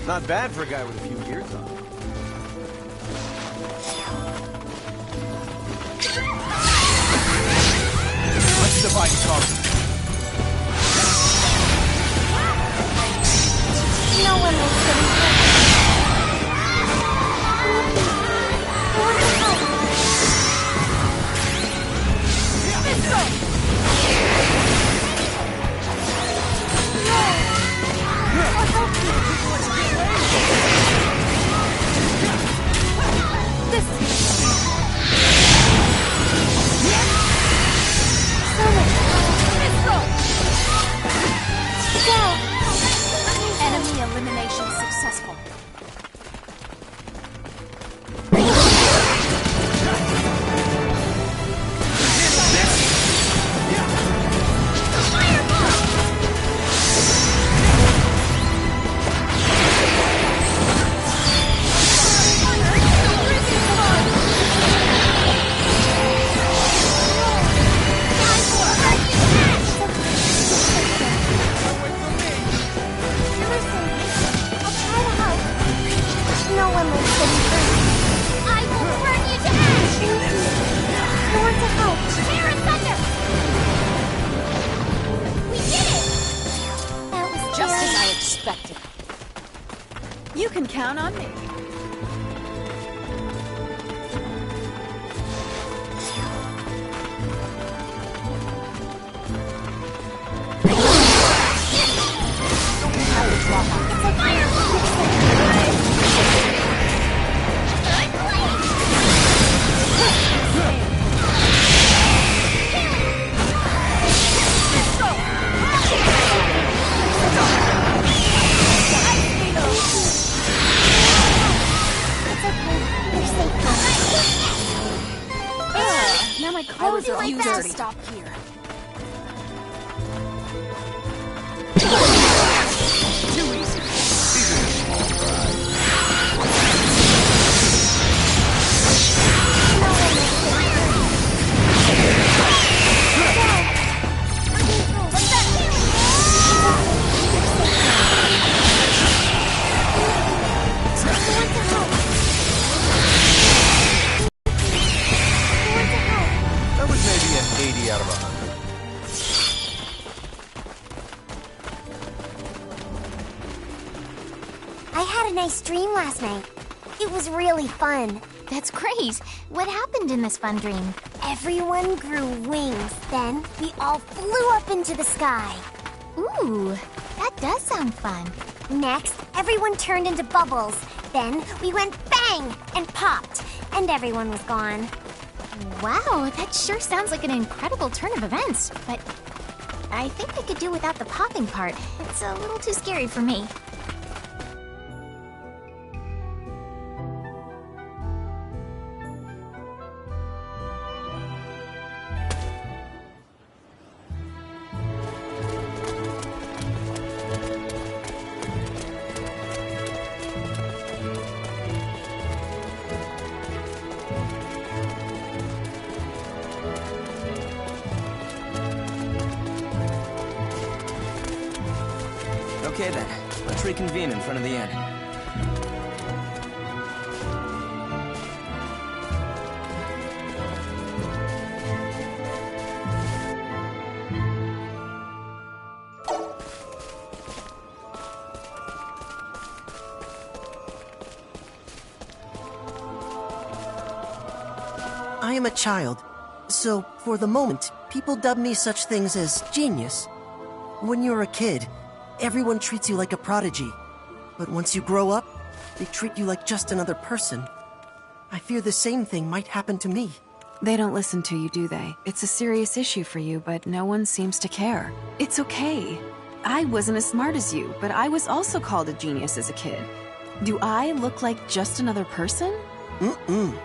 Not bad for a guy with a few years on him. Let's divide and conquer. No one will sit in front. Enemy elimination successful. You can count on me. Now my clothes are all dirty. Stop here. Too easy. These are just small fries. That was maybe an 80 out of 100. I had a nice dream last night. It was really fun. That's great. What happened in this fun dream? Everyone grew wings. Then we all flew up into the sky. Ooh, that does sound fun. Next, everyone turned into bubbles. Then we went bang and popped, and everyone was gone. Wow, that sure sounds like an incredible turn of events, but I think I could do without the popping part. It's a little too scary for me. Okay then, let's reconvene in front of the inn. I am a child, so for the moment, people dub me such things as genius. When you're a kid, everyone treats you like a prodigy. But once you grow up, they treat you like just another person. I fear the same thing might happen to me. They don't listen to you, do they? It's a serious issue for you, but no one seems to care. It's okay. I wasn't as smart as you, but I was also called a genius as a kid. Do I look like just another person? Mm-mm.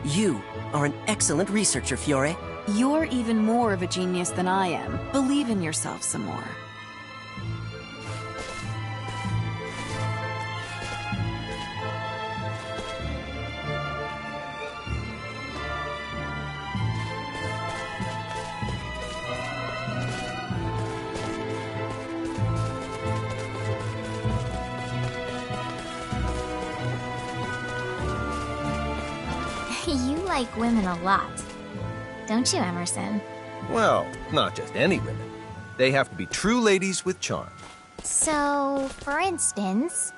You are an excellent researcher, Fiore. You're even more of a genius than I am. Believe in yourself some more. You like women a lot. Don't you, Emerson? Well, not just any women. They have to be true ladies with charm. So, for instance,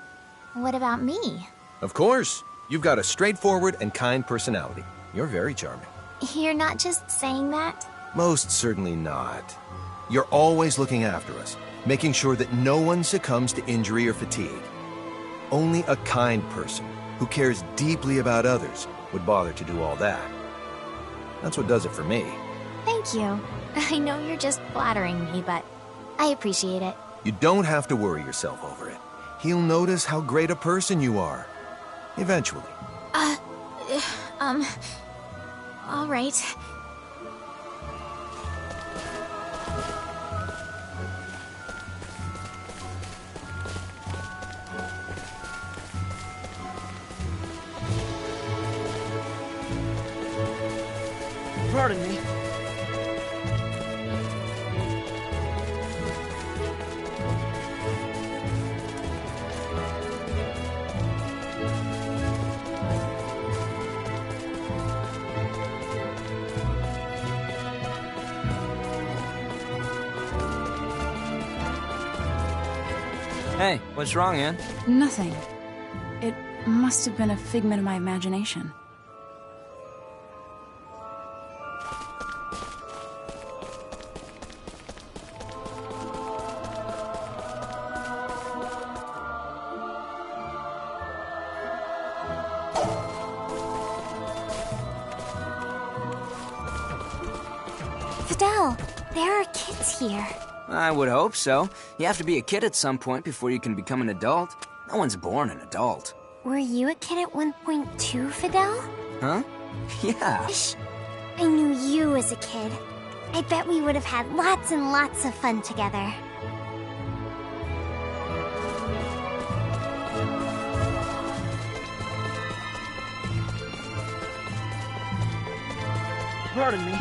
what about me? Of course, you've got a straightforward and kind personality. You're very charming. You're not just saying that? Most certainly not. You're always looking after us, making sure that no one succumbs to injury or fatigue. Only a kind person who cares deeply about others would bother to do all that. That's what does it for me. Thank you. I know you're just flattering me, but I appreciate it. You don't have to worry yourself over it. He'll notice how great a person you are. Eventually. All right. Pardon me. Hey, what's wrong, Ann? Nothing. It must have been a figment of my imagination. Fidel, there are kids here. I would hope so. You have to be a kid at some point before you can become an adult. No one's born an adult. Were you a kid at one point too, Fidel? Huh? Yeah. Shh. I knew you as a kid. I bet we would have had lots and lots of fun together. Pardon me.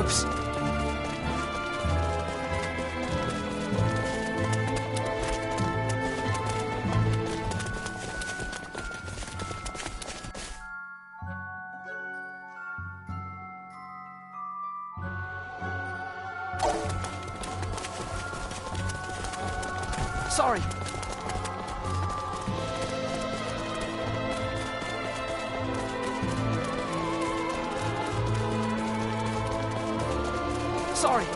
Whoops. Sorry. Sorry.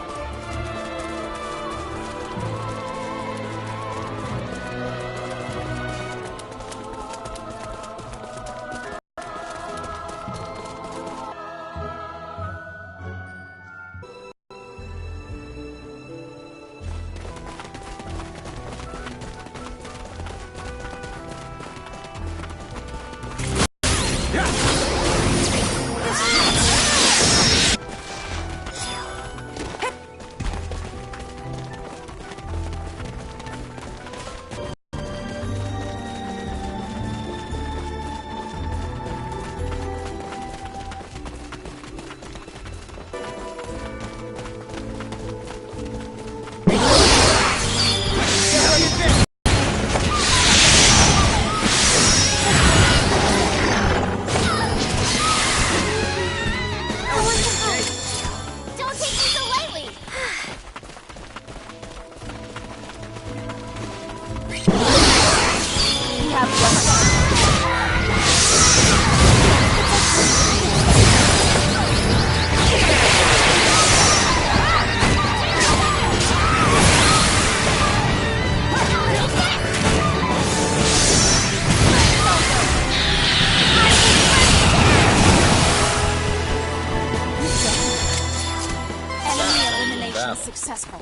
Successful.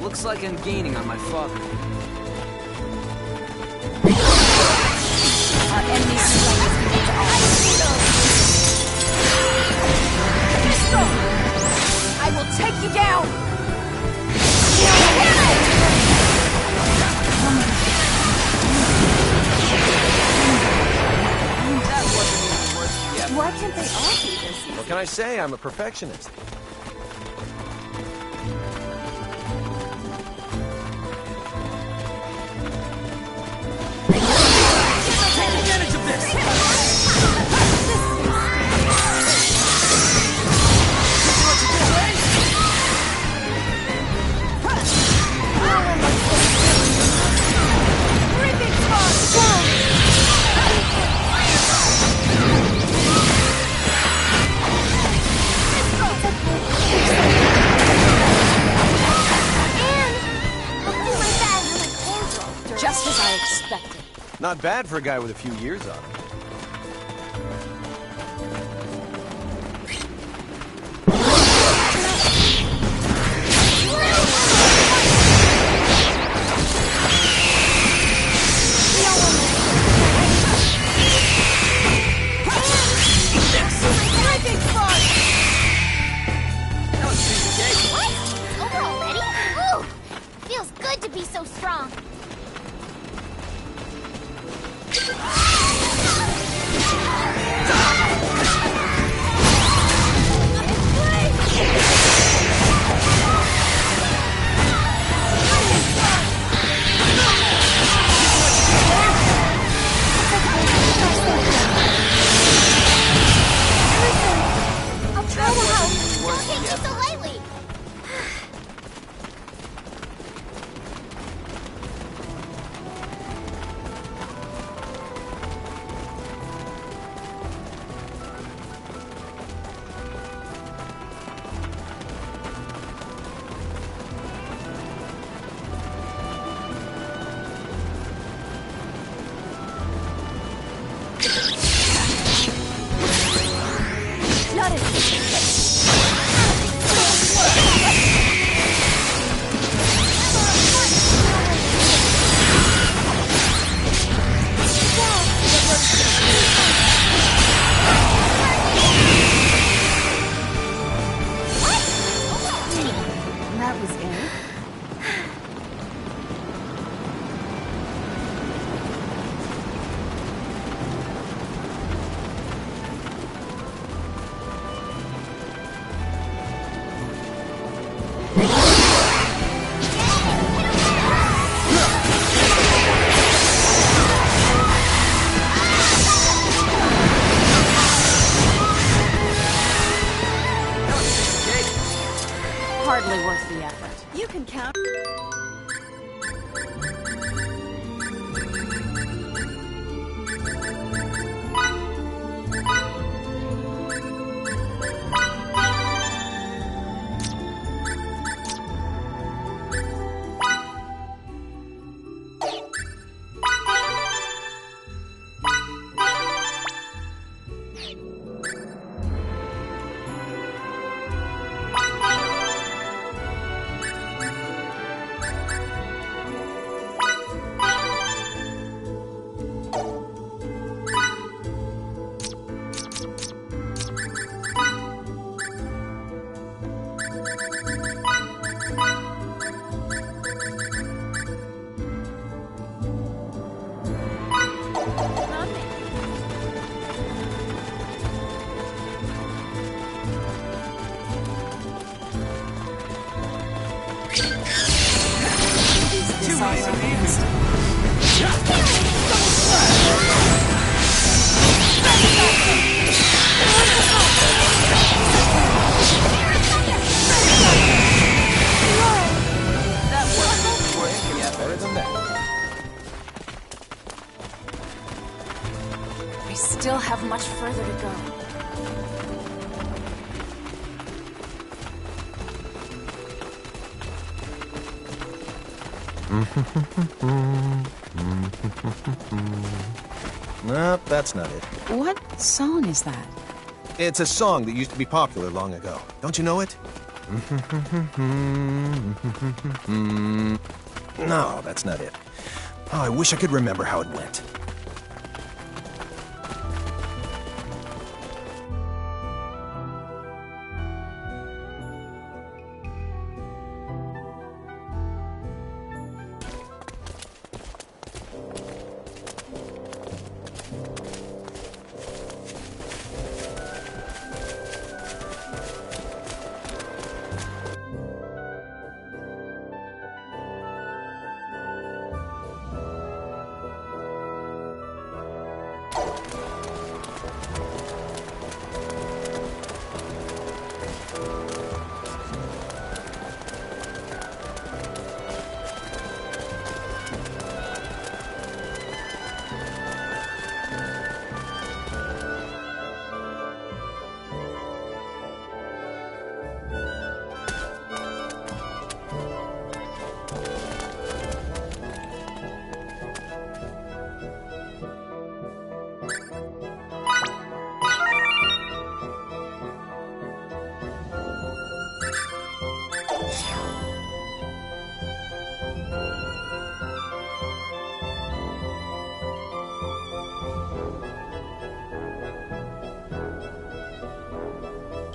Looks like I'm gaining on my father. Our enemy's slaves begin to I will take you down! That wasn't even worth the effort. Why can't they all be this easy? What can I say? I'm a perfectionist. Take advantage of this! Just as I expected. Not bad for a guy with a few years on him. What? Over already? Ooh! Feels good to be so strong. Too easy. Yeah, better than that. I still have much further to go. Nope, that's not it. What song is that? It's a song that used to be popular long ago. Don't you know it? No, that's not it. Oh, I wish I could remember how it went.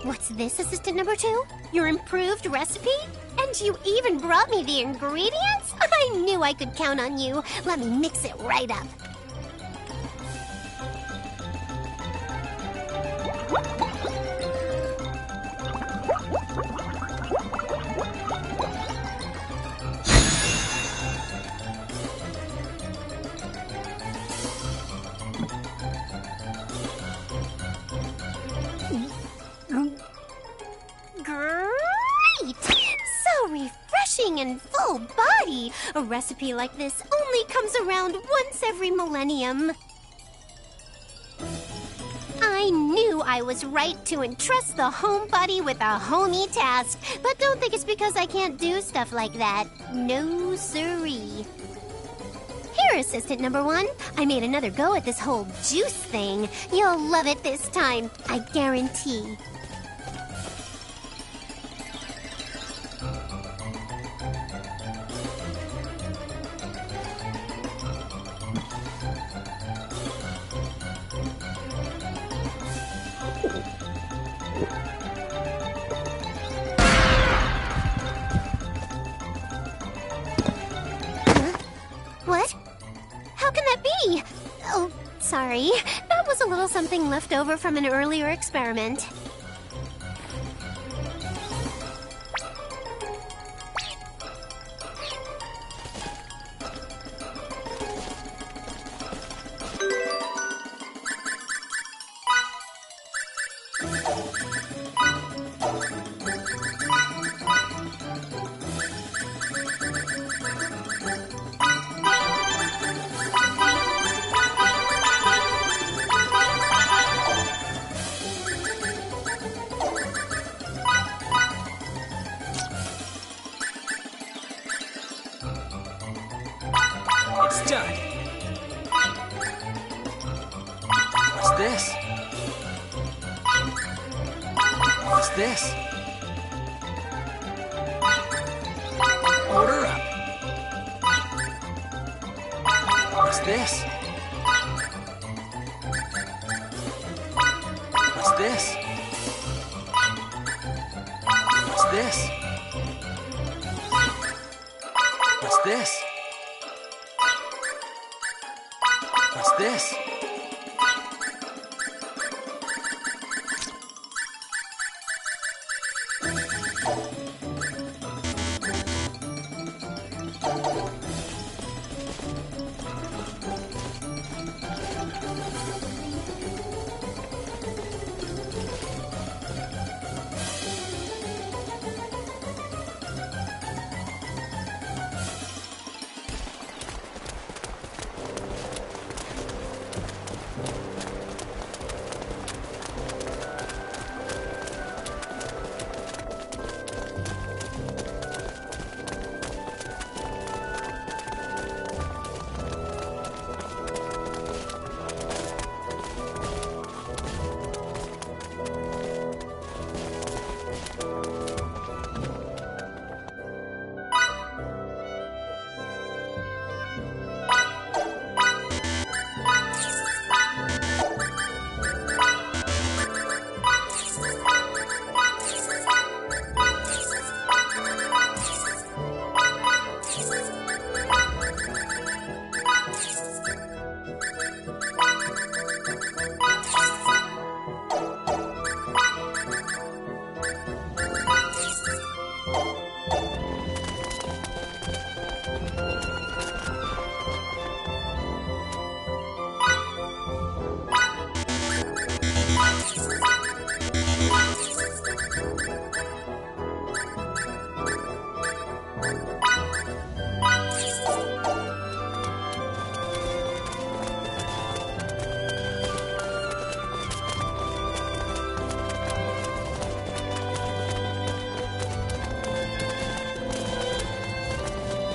What's this, assistant number 2? Your improved recipe? And you even brought me the ingredients? I knew I could count on you. Let me mix it right up. Great! So refreshing and full body. A recipe like this only comes around once every millennium. I knew I was right to entrust the homebody with a homey task, but don't think it's because I can't do stuff like that. No siree. Here, assistant number 1. I made another go at this whole juice thing. You'll love it this time, I guarantee. What? How can that be? Oh, sorry. That was a little something left over from an earlier experiment. It's done. What's this? What's this? Order up. What's this? What's this? What's this? What's this? What's this?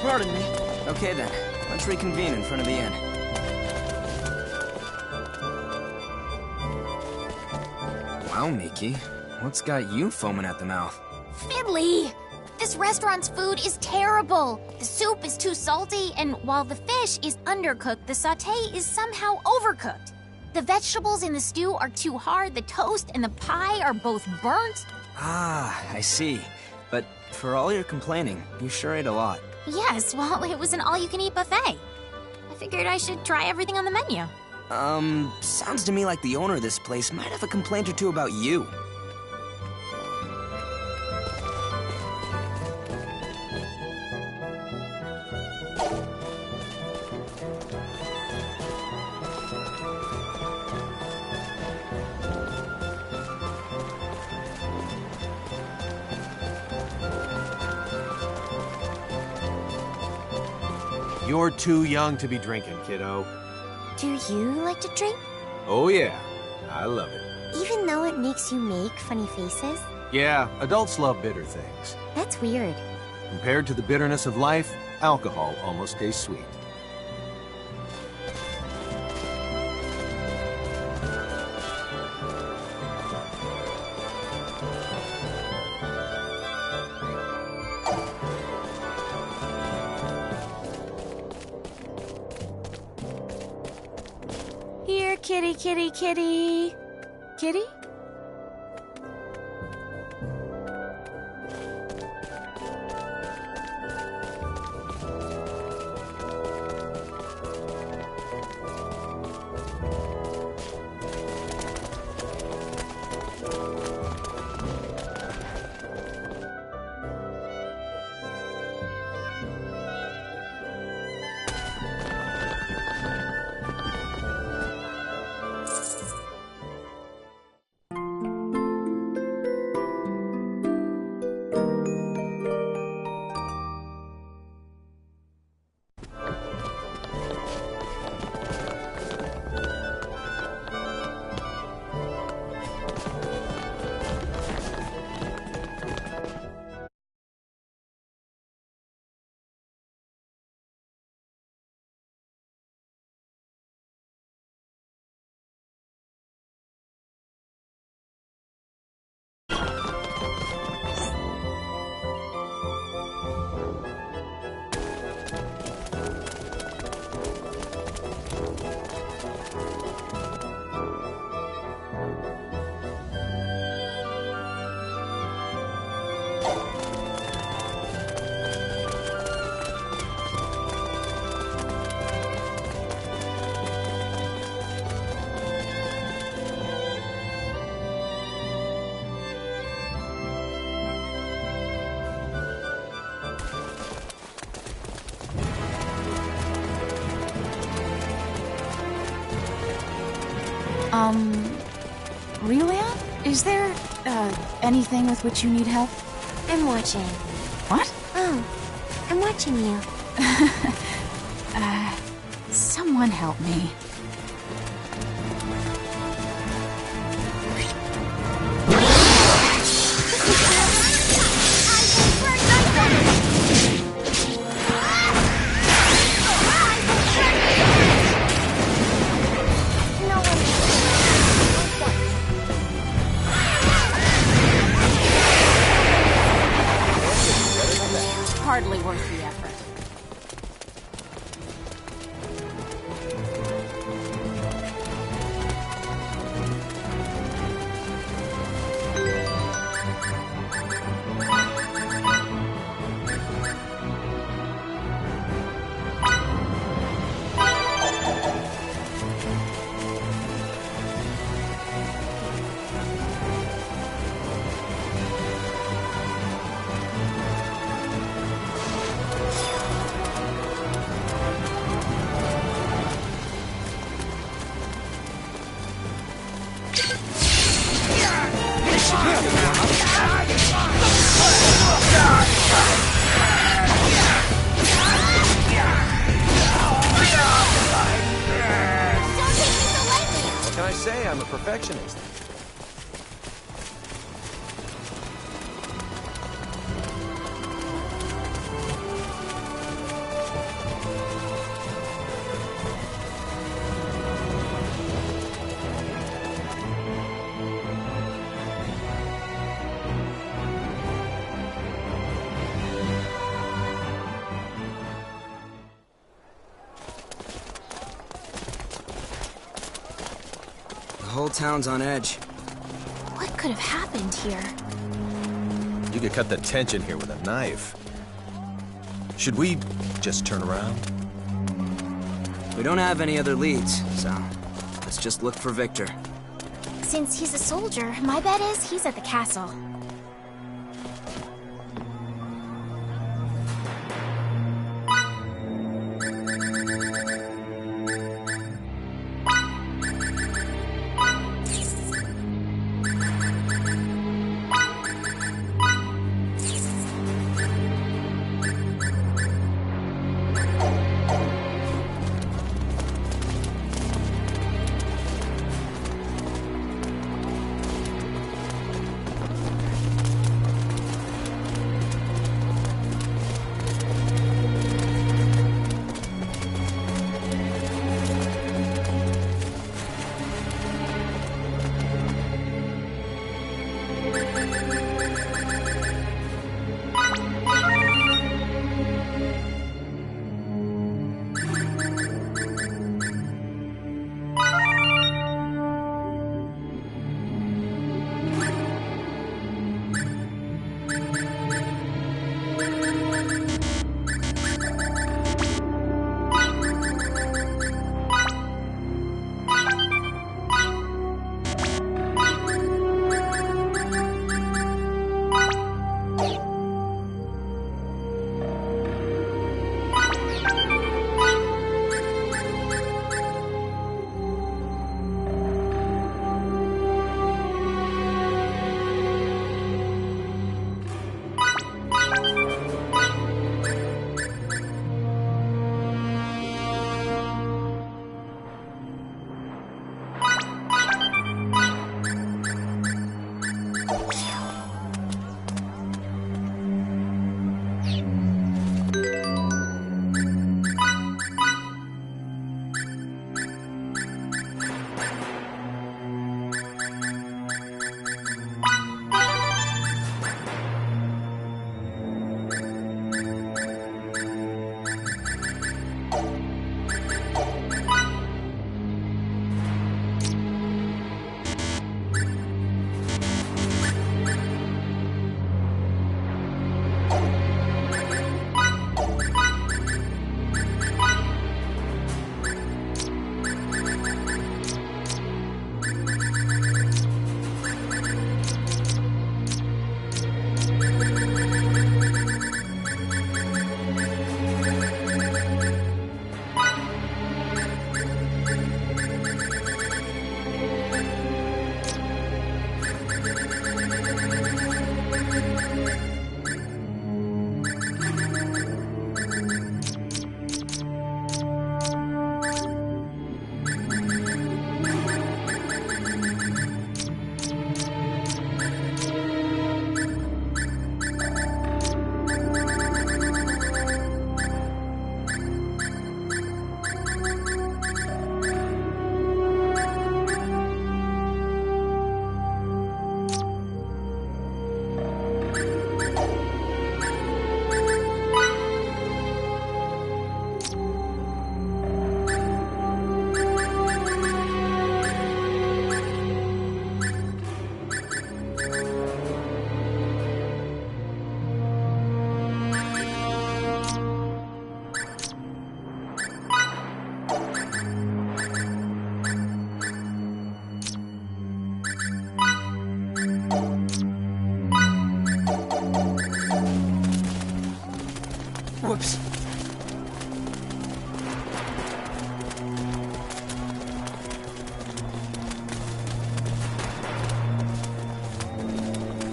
Pardon me. Okay then, let's reconvene in front of the inn. Wow, Miki, what's got you foaming at the mouth? Fiddly! This restaurant's food is terrible. The soup is too salty, and while the fish is undercooked, the sauté is somehow overcooked. The vegetables in the stew are too hard, the toast and the pie are both burnt. Ah, I see. But for all your complaining, you sure ate a lot. Yes, well, it was an all-you-can-eat buffet. I figured I should try everything on the menu. Sounds to me like the owner of this place might have a complaint or two about you. You're too young to be drinking, kiddo. Do you like to drink? Oh yeah, I love it. Even though it makes you make funny faces? Yeah, adults love bitter things. That's weird. Compared to the bitterness of life, alcohol almost tastes sweet. Here, kitty, kitty, kitty. Kitty? Relia? Is there, anything with which you need help? I'm watching. What? Oh, I'm watching you. Someone help me. Hardly worth the effort. What can I say? I'm a perfectionist. The whole town's on edge. What could have happened here? You could cut the tension here with a knife. Should we just turn around? We don't have any other leads, so let's just look for Victor. Since he's a soldier, my bet is he's at the castle.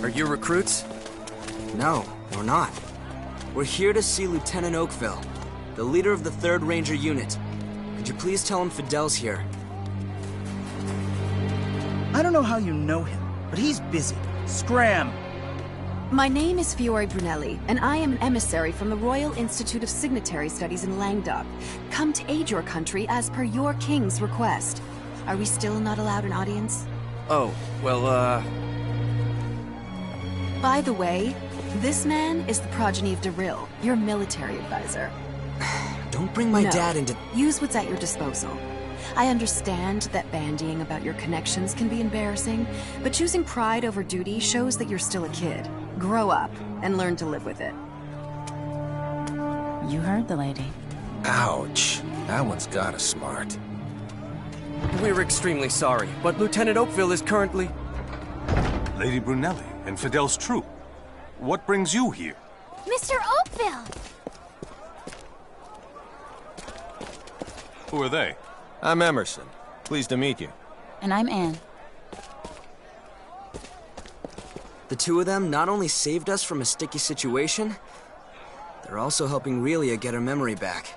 Are you recruits? No, we're not. We're here to see Lieutenant Oakville, the leader of the 3rd Ranger Unit. Could you please tell him Fidel's here? I don't know how you know him, but he's busy. Scram! My name is Fiore Brunelli, and I am an emissary from the Royal Institute of Signatory Studies in Languedoc, come to aid your country as per your king's request. Are we still not allowed an audience? Oh, well, By the way, this man is the progeny of Darryl, your military advisor. Don't bring my No. dad into... Use what's at your disposal. I understand that bandying about your connections can be embarrassing, but choosing pride over duty shows that you're still a kid. Grow up and learn to live with it. You heard the lady. Ouch. That one's gotta smart. We're extremely sorry, but Lieutenant Oakville is currently... Lady Brunelli and Fidel's troop. What brings you here? Mr. Oakville! Who are they? I'm Emerson. Pleased to meet you. And I'm Anne. The two of them not only saved us from a sticky situation, they're also helping Relia get her memory back.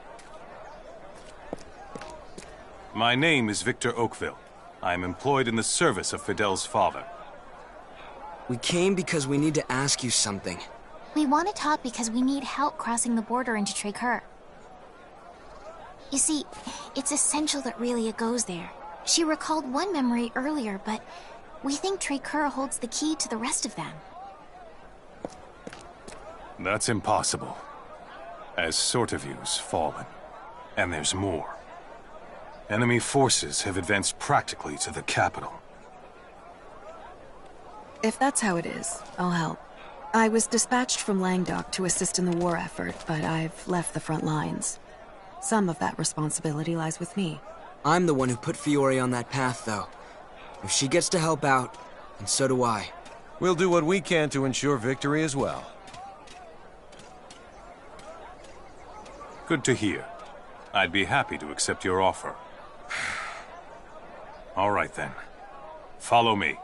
My name is Victor Oakville. I am employed in the service of Fidel's father. We came because we need to ask you something. We want to talk because we need help crossing the border into Tracur. You see, it's essential that Relia goes there. She recalled one memory earlier, but we think Tracur holds the key to the rest of them. That's impossible. As Sortivue's fallen. And there's more. Enemy forces have advanced practically to the capital. If that's how it is, I'll help. I was dispatched from Languedoc to assist in the war effort, but I've left the front lines. Some of that responsibility lies with me. I'm the one who put Fiore on that path, though. If she gets to help out, and so do I. We'll do what we can to ensure victory as well. Good to hear. I'd be happy to accept your offer. All right then. Follow me.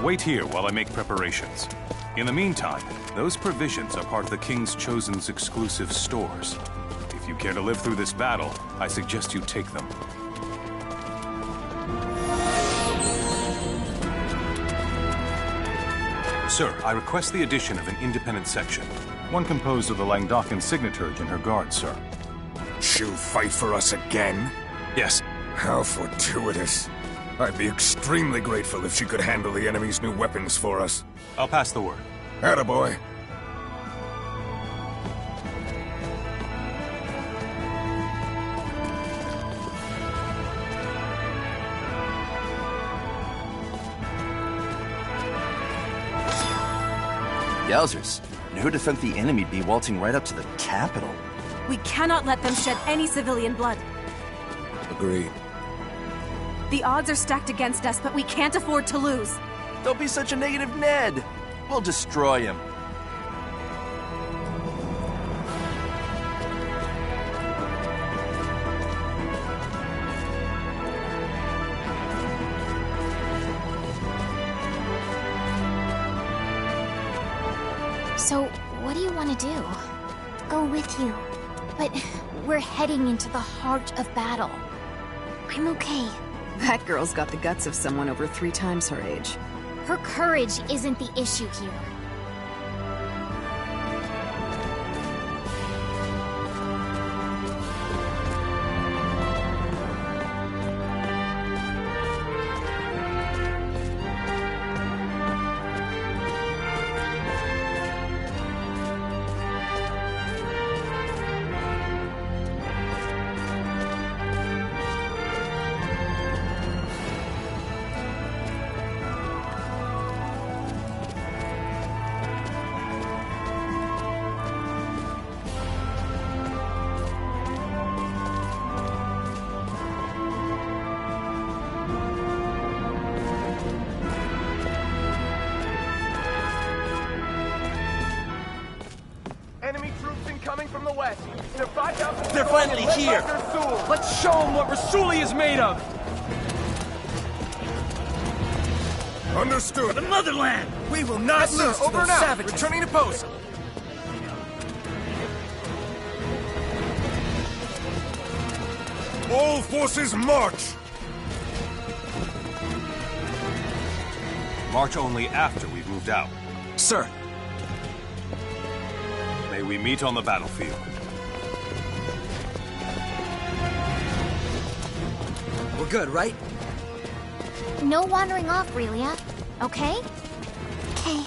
Wait here while I make preparations. In the meantime, those provisions are part of the King's Chosen's exclusive stores. If you care to live through this battle, I suggest you take them. Sir, I request the addition of an independent section. One composed of the Languedocian Signaturge and her guard, sir. She'll fight for us again? Yes. How fortuitous. I'd be extremely grateful if she could handle the enemy's new weapons for us. I'll pass the word. Attaboy. Yowzers. And who'd have thunk the enemy'd be waltzing right up to the capital? We cannot let them shed any civilian blood. Agreed. The odds are stacked against us, but we can't afford to lose. Don't be such a negative Ned. We'll destroy him. So, what do you want to do? Go with you. But we're heading into the heart of battle. I'm okay. That girl's got the guts of someone over 3 times her age. Her courage isn't the issue here. Enemy troops incoming from the west. They're 5,000. They're finally here. Let's show them what Rasuli is made of. Understood. The motherland. We will not Yes, lose sir. to Over those and out. savages. Returning to post. All forces march! March only after we've moved out. Sir. May we meet on the battlefield. We're good, right? No wandering off, Relia. Okay? Okay.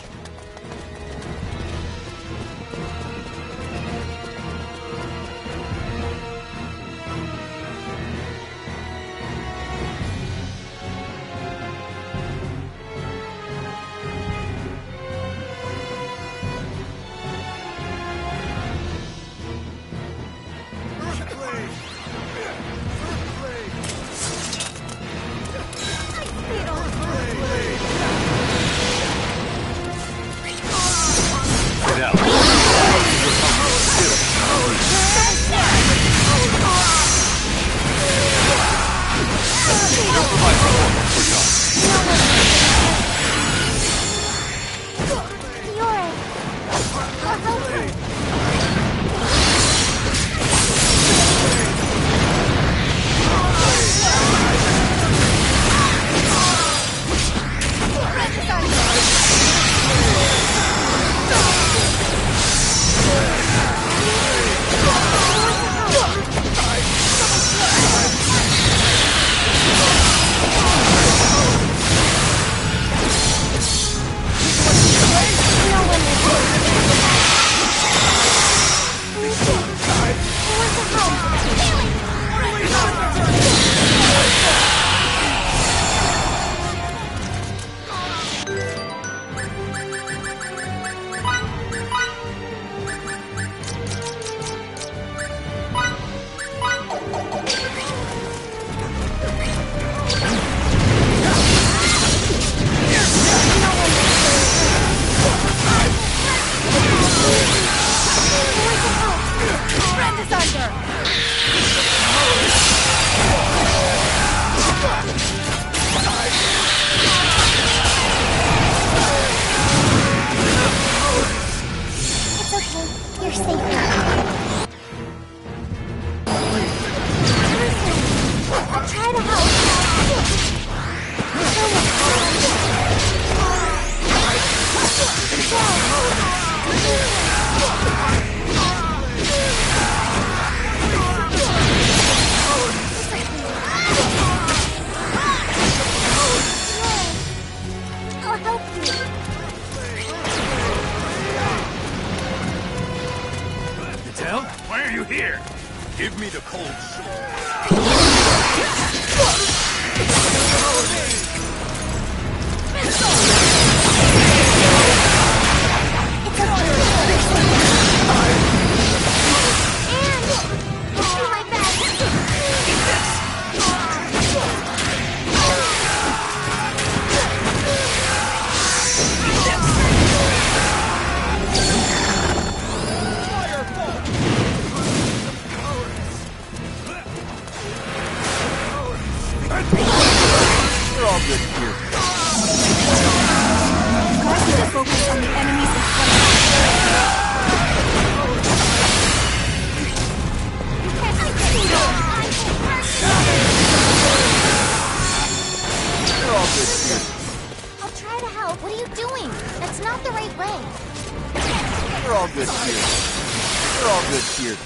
Get out. Why are you here? Give me the cold sword. We're all good here. Going to focus on the enemies in front of us. not the right way. We're all good here. We're all good here.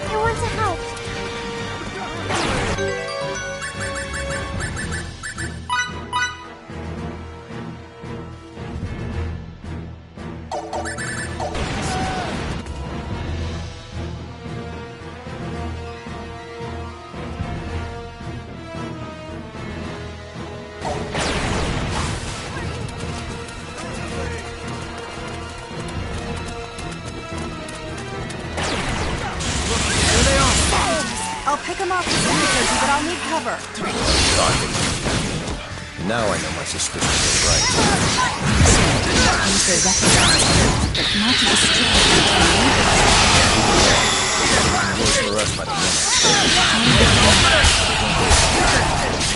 I want to help. I'll pick him off the cemetery, but I'll need cover. Now I know my suspicion was right. They recognize me, but not to destroy Works for us by the minute.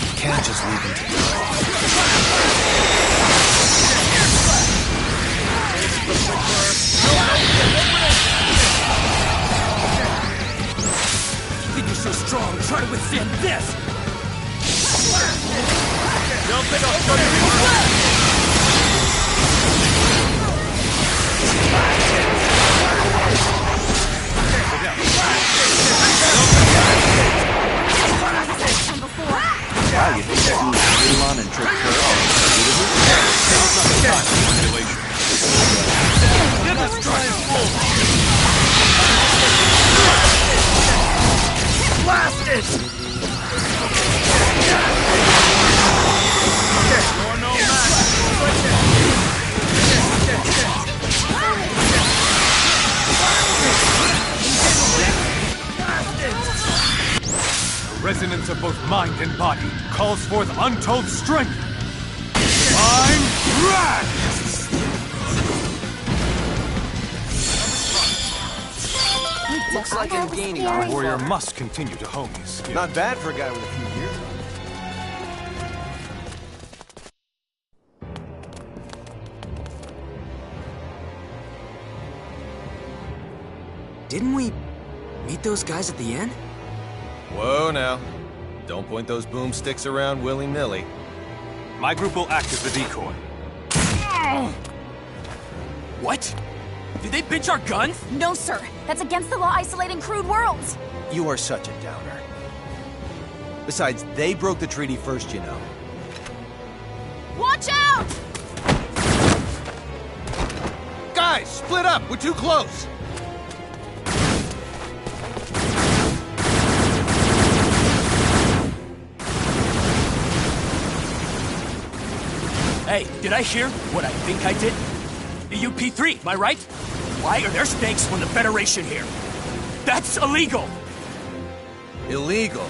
You can't just leave him to Think you're so strong? Try to withstand this! Don't think I'll show you. Wow, you think that dude Elon and trick her Let's try it full! Blast it! You're no The resonance of both mind and body calls forth untold strength. I'm Rad! Looks like I'm gaining. Our warrior must continue to hone his skill. Not bad for a guy with a few years. Didn't we meet those guys at the inn? Whoa now. Don't point those boomsticks around willy-nilly. My group will act as the decoy. What? Did they pinch our guns? No, sir. That's against the law isolating crude worlds. You are such a downer. Besides, they broke the treaty first, you know. Watch out! Guys, split up! We're too close! Hey, did I hear what I think I did? The UP3, am I right? Why are there stakes when the Federation here? That's illegal! Illegal?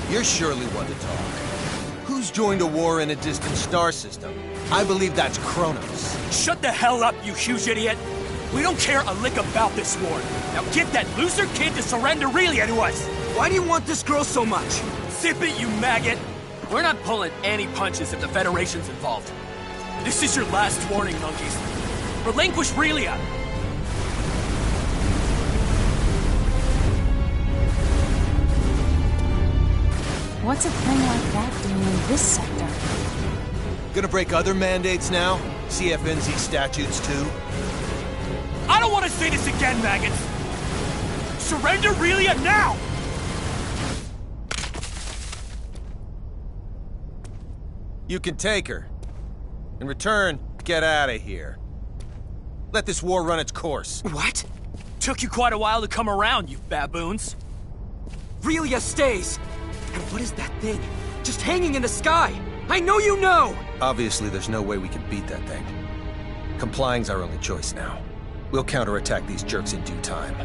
You're surely one to talk. Who's joined a war in a distant star system? I believe that's Kronos. Shut the hell up, you huge idiot! We don't care a lick about this war. Now get that loser kid to surrender Relia to us! Why do you want this girl so much? Zip it, you maggot! We're not pulling any punches if the Federation's involved. This is your last warning, monkeys. Relinquish Relia! What's a thing like that doing in this sector? Gonna break other mandates now? CFNZ statutes too? I don't want to say this again, maggots! Surrender Relia now! You can take her. In return, get out of here. Let this war run its course. What? Took you quite a while to come around, you baboons. Relia stays! And what is that thing? Just hanging in the sky! I know you know! Obviously, there's no way we can beat that thing. Complying's our only choice now. We'll counterattack these jerks in due time.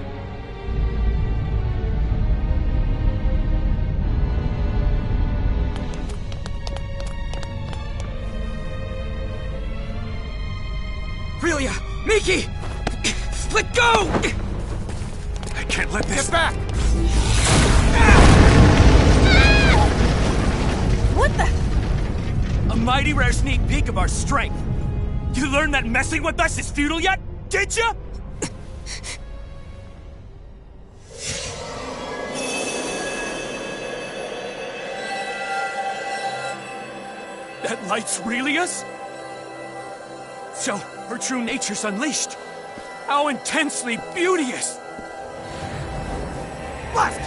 Relia! Miki! Let go! I can't let this... Get back! What the? A mighty rare sneak peek of our strength. You learned that messing with us is futile yet? Did ya? That light's Relia's? So, her true nature's unleashed. How intensely beauteous! Left!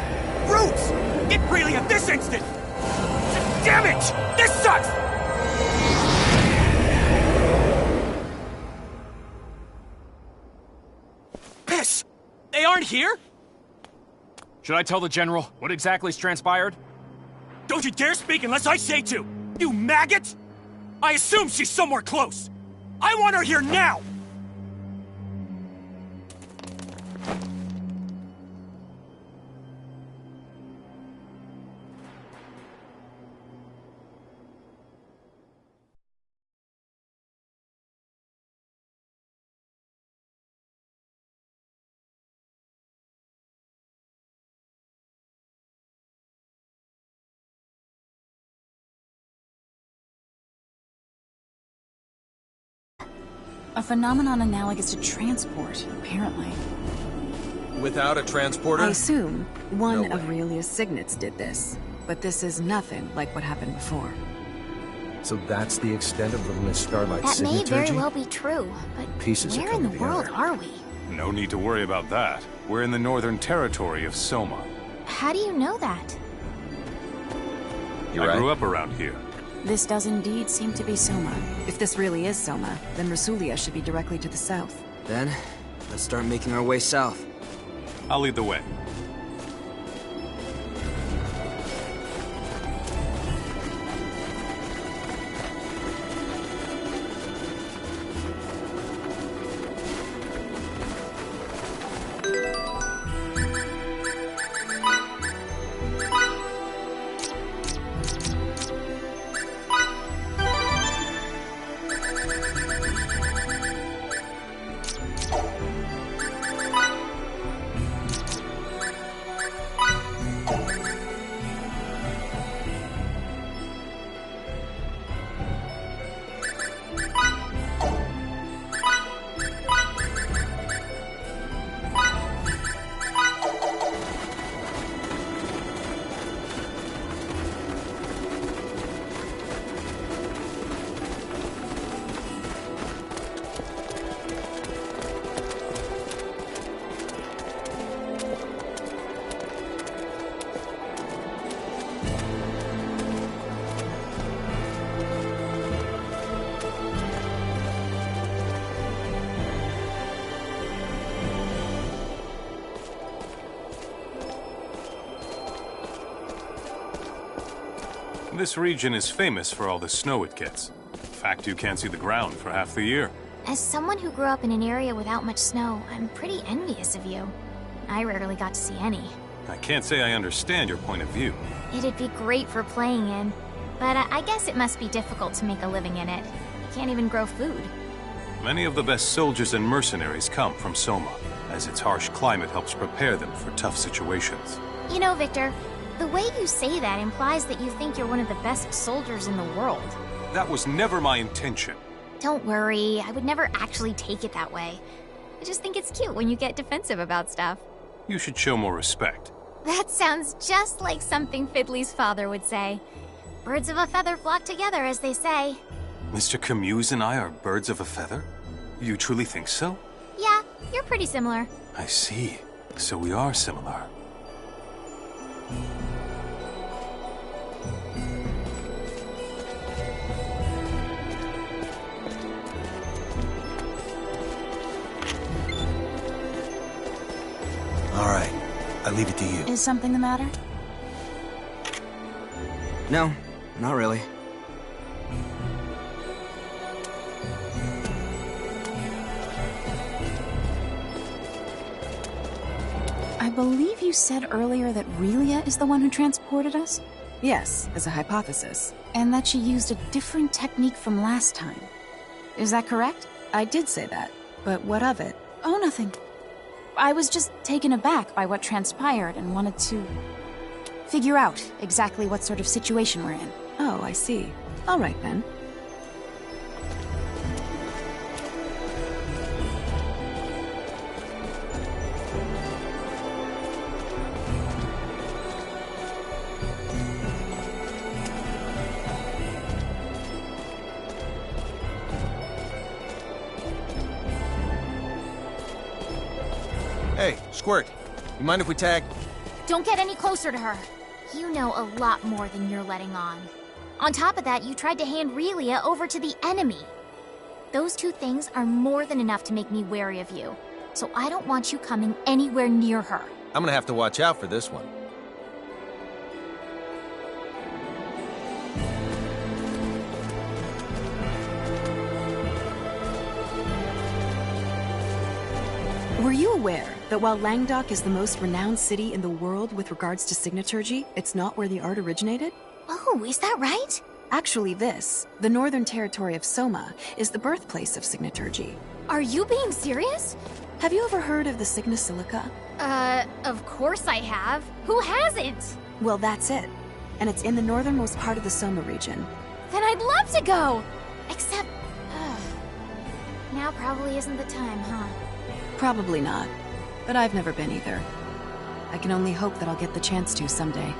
Roots! Get Relia this instant! Damn it! This sucks! Piss! They aren't here? Should I tell the General what exactly's transpired? Don't you dare speak unless I say to! You maggot! I assume she's somewhere close! I want her here now! A phenomenon analogous to transport, apparently. Without a transporter? I assume one No of way. Relia's signets did this, but this is nothing like what happened before. So that's the extent of Little Miss Starlight's That may very signaturgy? well be true, but Pieces are where in the coming world together. are we? No need to worry about that. We're in the northern territory of Soma. How do you know that? I grew up around here. This does indeed seem to be Soma. If this really is Soma, then Rasulia should be directly to the south. Then, let's start making our way south. I'll lead the way. This region is famous for all the snow it gets. In fact, you can't see the ground for half the year. As someone who grew up in an area without much snow, I'm pretty envious of you. I rarely got to see any. I can't say I understand your point of view. It'd be great for playing in, but I guess it must be difficult to make a living in it. You can't even grow food. Many of the best soldiers and mercenaries come from Soma, as its harsh climate helps prepare them for tough situations. You know, Victor, the way you say that implies that you think you're one of the best soldiers in the world. That was never my intention. Don't worry, I would never actually take it that way. I just think it's cute when you get defensive about stuff. You should show more respect. That sounds just like something Fiddly's father would say. Birds of a feather flock together, as they say. Mr. Camuse and I are birds of a feather? You truly think so? Yeah, you're pretty similar. I see. So we are similar. All right, I leave it to you. Is something the matter? No, not really. I believe you said earlier that Relia is the one who transported us? Yes, as a hypothesis. And that she used a different technique from last time. Is that correct? I did say that, but what of it? Oh, nothing. I was just taken aback by what transpired and wanted to figure out exactly what sort of situation we're in. Oh, I see. All right, then. Hey, Squirt, you mind if we tag? Don't get any closer to her. You know a lot more than you're letting on. On top of that, you tried to hand Relia over to the enemy. Those two things are more than enough to make me wary of you. So I don't want you coming anywhere near her. I'm gonna have to watch out for this one. Were you aware that while Langdok is the most renowned city in the world with regards to signaturgy, it's not where the art originated? Oh, is that right? Actually this, the northern territory of Soma, is the birthplace of signaturgy. Are you being serious? Have you ever heard of the Signa Silica? Of course I have. Who hasn't? Well, that's it. And it's in the northernmost part of the Soma region. Then I'd love to go! Except, now probably isn't the time, huh? Probably not. But I've never been either. I can only hope that I'll get the chance to someday.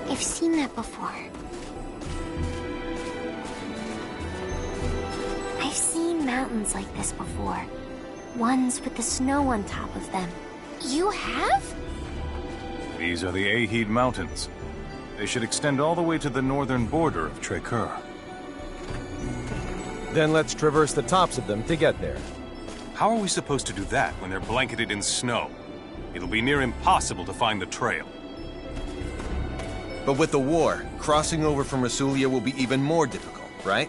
I've seen that before. I've seen mountains like this before. Ones with the snow on top of them. You have? These are the Ahid Mountains. They should extend all the way to the northern border of Trekkur. Then let's traverse the tops of them to get there. How are we supposed to do that when they're blanketed in snow? It'll be near impossible to find the trail. But with the war, crossing over from Rasulia will be even more difficult, right?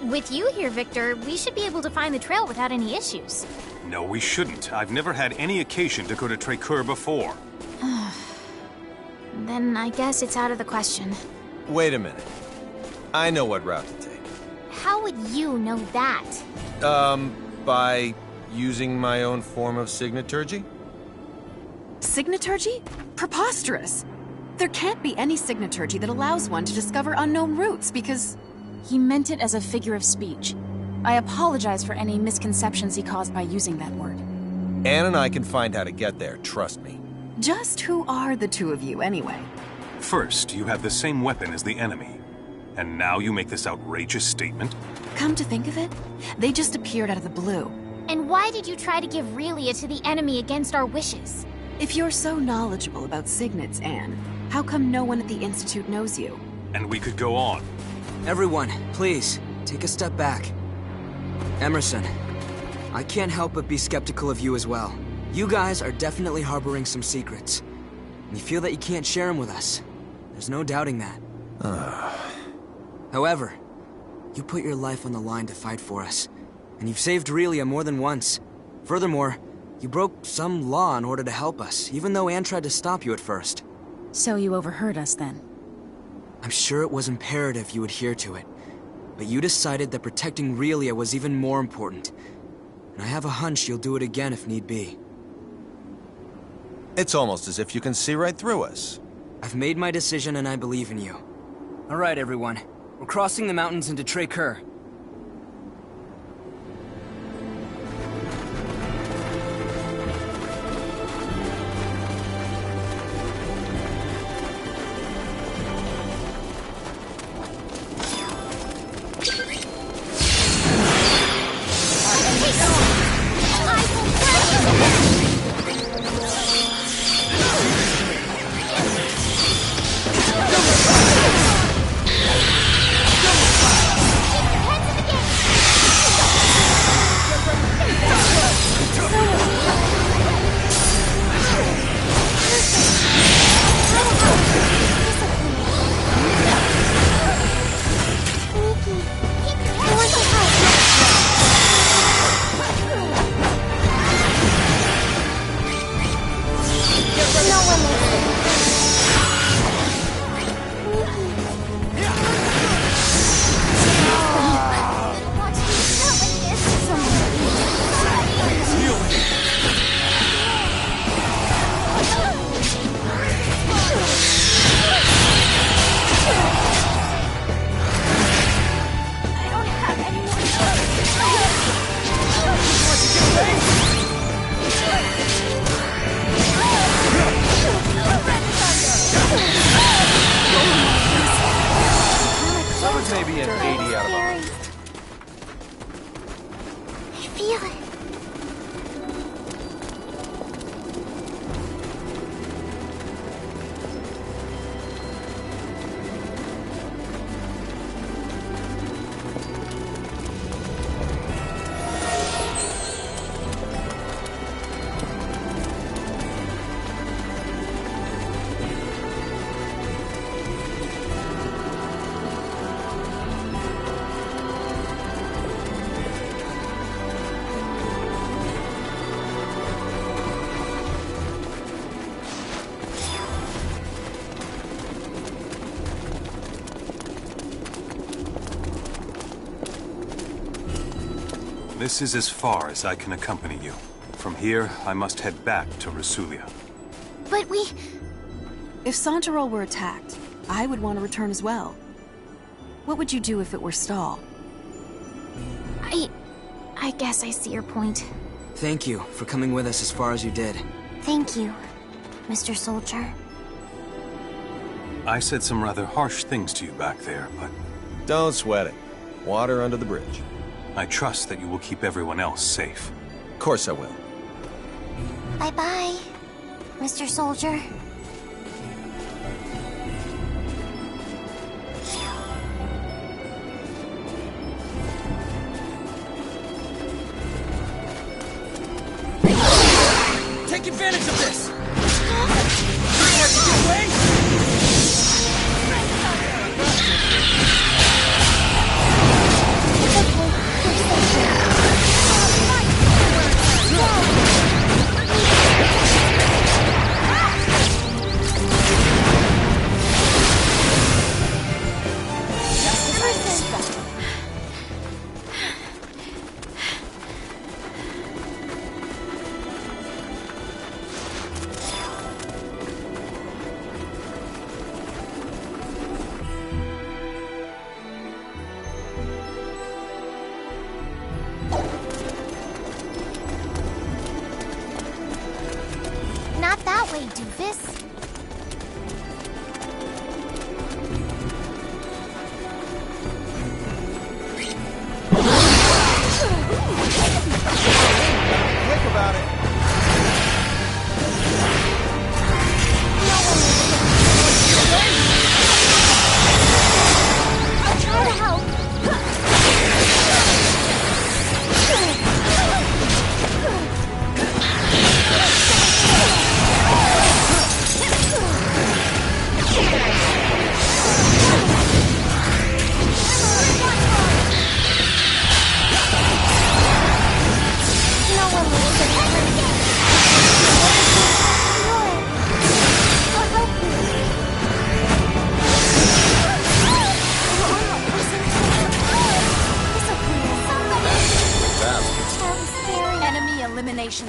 With you here, Victor, we should be able to find the trail without any issues. No, we shouldn't. I've never had any occasion to go to Trekkur before. Then I guess it's out of the question. Wait a minute. I know what route to take. How would you know that? By using my own form of signaturgy? Signaturgy? Preposterous! There can't be any signaturgy that allows one to discover unknown routes because... He meant it as a figure of speech. I apologize for any misconceptions he caused by using that word. Anne and I can find how to get there, trust me. Just who are the two of you, anyway? First, you have the same weapon as the enemy. And now you make this outrageous statement? Come to think of it, they just appeared out of the blue. And why did you try to give Relia to the enemy against our wishes? If you're so knowledgeable about signets, Anne, how come no one at the Institute knows you? And we could go on. Everyone, please, take a step back. Emerson, I can't help but be skeptical of you as well. You guys are definitely harboring some secrets. and you feel that you can't share them with us. There's no doubting that. However, you put your life on the line to fight for us, and you've saved Aurelia more than once. Furthermore, you broke some law in order to help us, even though Anne tried to stop you at first. So you overheard us then? I'm sure it was imperative you adhere to it, but you decided that protecting Aurelia was even more important. And I have a hunch you'll do it again if need be. It's almost as if you can see right through us. I've made my decision and I believe in you. All right, everyone. We're crossing the mountains into Tré-Coeur. Maybe an 80 out of 100. I feel it. This is as far as I can accompany you. From here, I must head back to Rasulia. But we... If Santarol were attacked, I would want to return as well. What would you do if it were Stahl? I guess I see your point. Thank you for coming with us as far as you did. Thank you, Mr. Soldier. I said some rather harsh things to you back there, but... Don't sweat it. Water under the bridge. I trust that you will keep everyone else safe. Of course I will. Bye-bye, Mr. Soldier. Take advantage of this! Try to get away!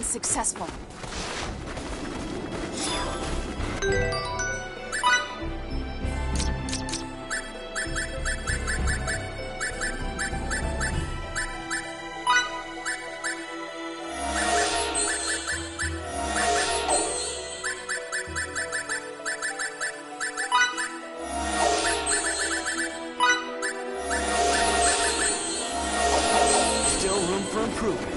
successful. Still room for improvement.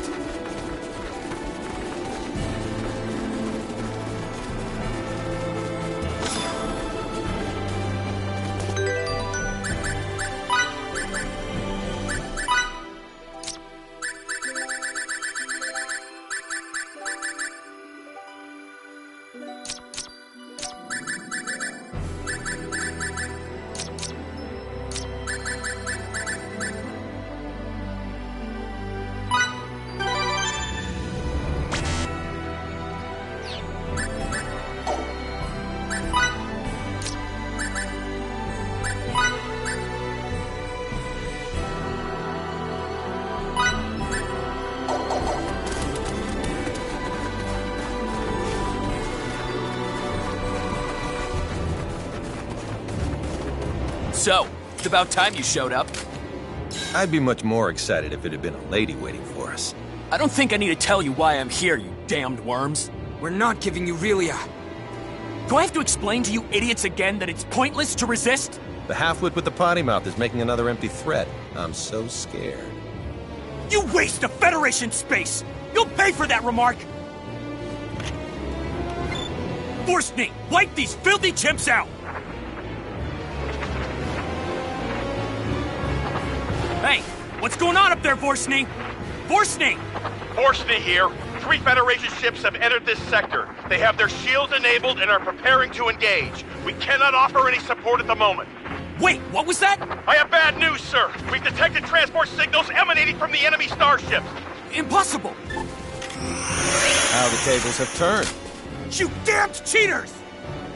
So, it's about time you showed up. I'd be much more excited if it had been a lady waiting for us. I don't think I need to tell you why I'm here, you damned worms. We're not giving you Relia. Do I have to explain to you idiots again that it's pointless to resist? The half-wit with the potty mouth is making another empty threat. I'm so scared. You waste of Federation space! You'll pay for that remark! Force-knee, wipe these filthy chimps out! Hey, what's going on up there, Force-knee? Force-knee! Force-knee here. 3 Federation ships have entered this sector. They have their shields enabled and are preparing to engage. We cannot offer any support at the moment. Wait, what was that? I have bad news, sir. We've detected transport signals emanating from the enemy starships. Impossible! How the tables have turned. You damned cheaters!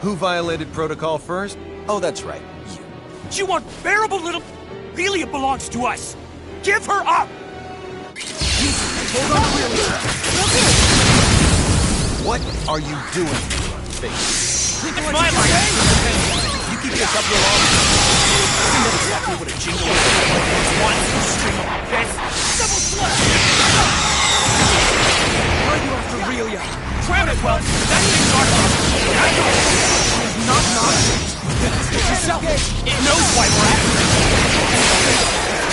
Who violated protocol first? Oh, that's right, you. You unbearable little... Relia belongs to us! Give her up! Hold on, Relia! What are you doing? Face. It's my life! You keep this up real long. Isn't that exactly what a jingle is? One string of bits. Double slap! Why are you after Relia? Tram it well! That's the darkness! She's not nonsense! It's yourself! It knows why we're at it!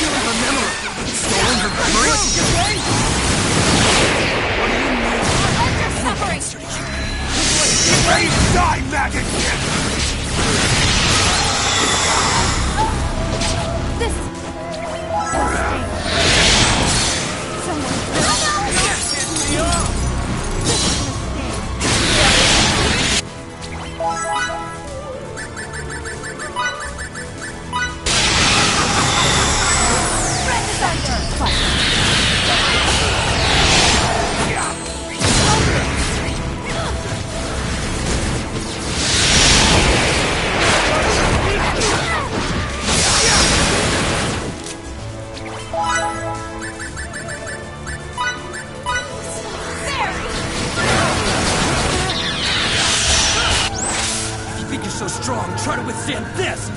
Stealing her memory! Stolen her memory! What do you mean? You're suffering! Get ready to die, maggot! This... So strong, try to withstand this!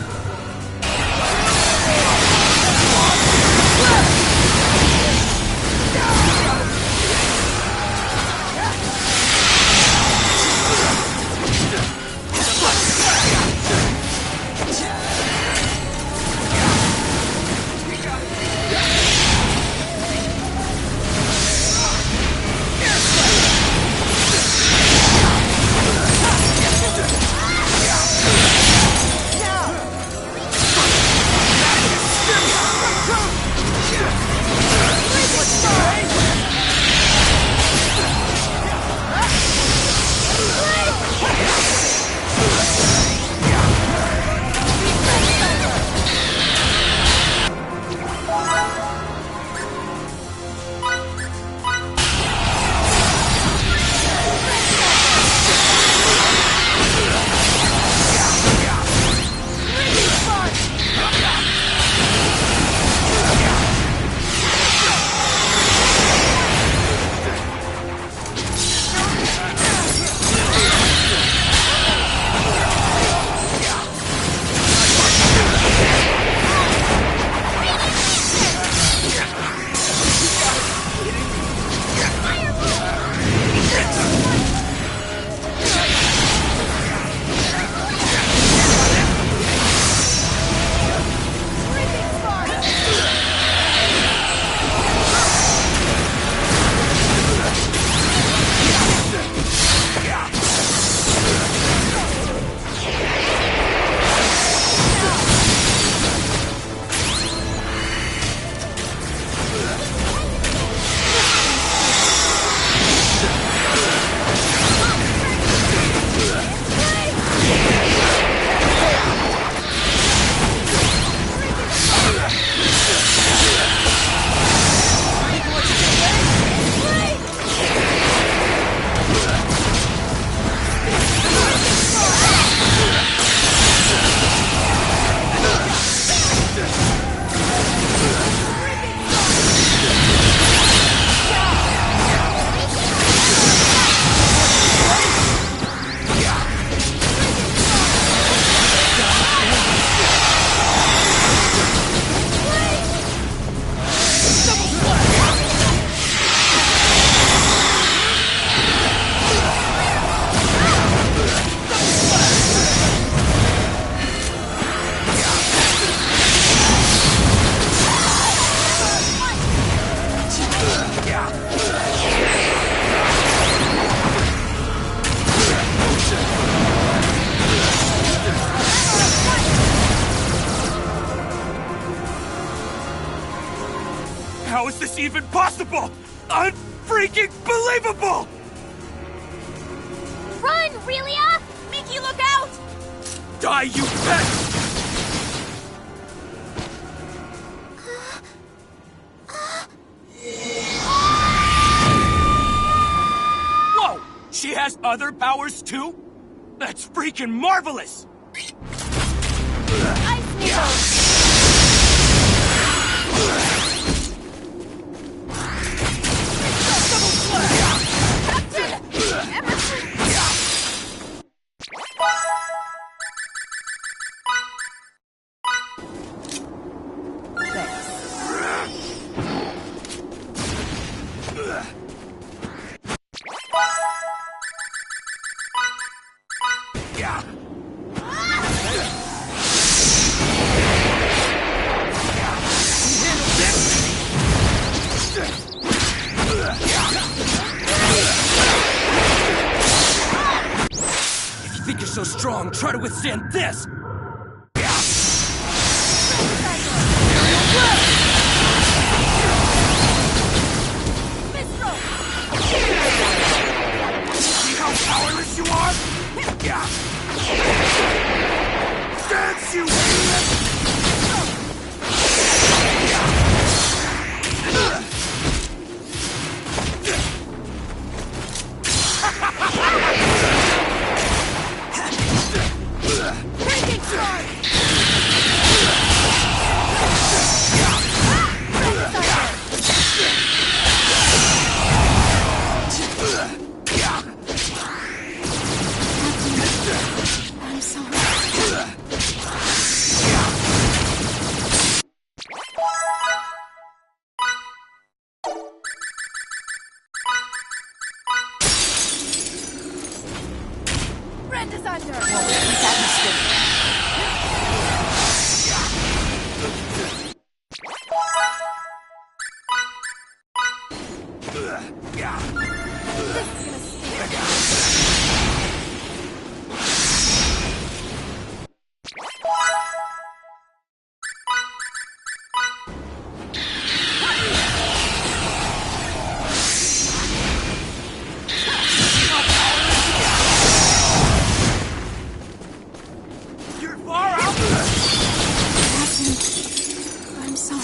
How is this even possible? Unfreaking believable! Run, Relia! Mickey, look out! Die, you pest! Whoa! She has other powers too? That's freaking marvelous! Ice needle! If you think you're so strong, try to withstand this! See how powerless you are? Dance, you idiot! I'm sorry. Brenda's under! That mistake. You're far out! I'm sorry.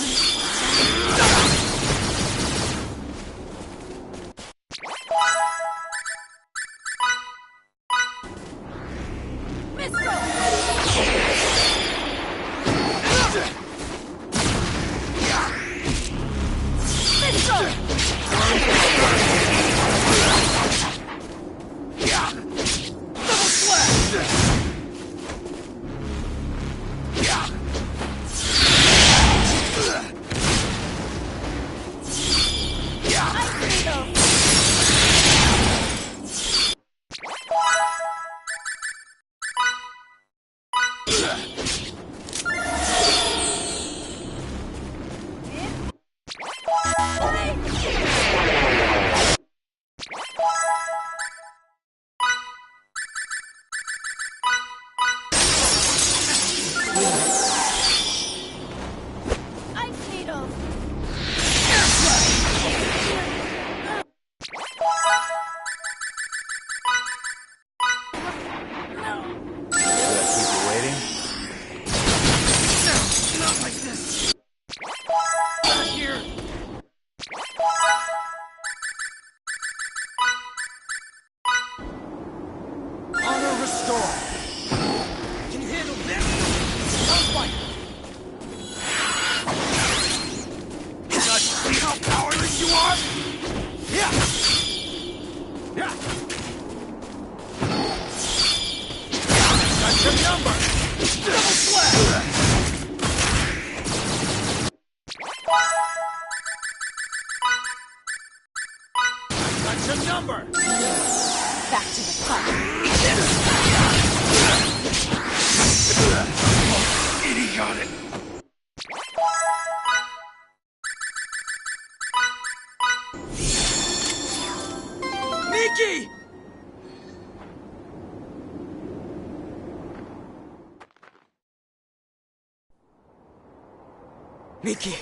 Miki!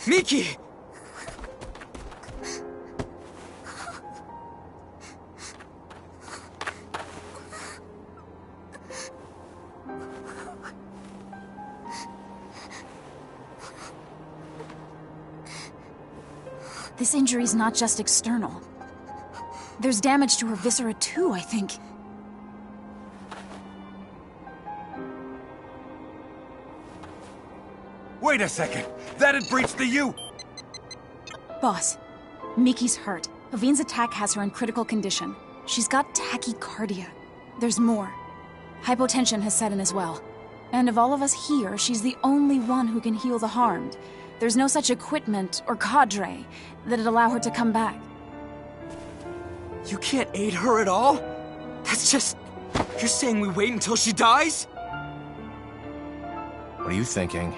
Miki! This injury's not just external. There's damage to her viscera too, I think. Wait a second! That had breached the U! Boss, Miki's hurt. Avine's attack has her in critical condition. She's got tachycardia. There's more. Hypotension has set in as well. And of all of us here, she's the only one who can heal the harmed. There's no such equipment or cadre that'd allow her to come back. You can't aid her at all? That's just... You're saying we wait until she dies? What are you thinking?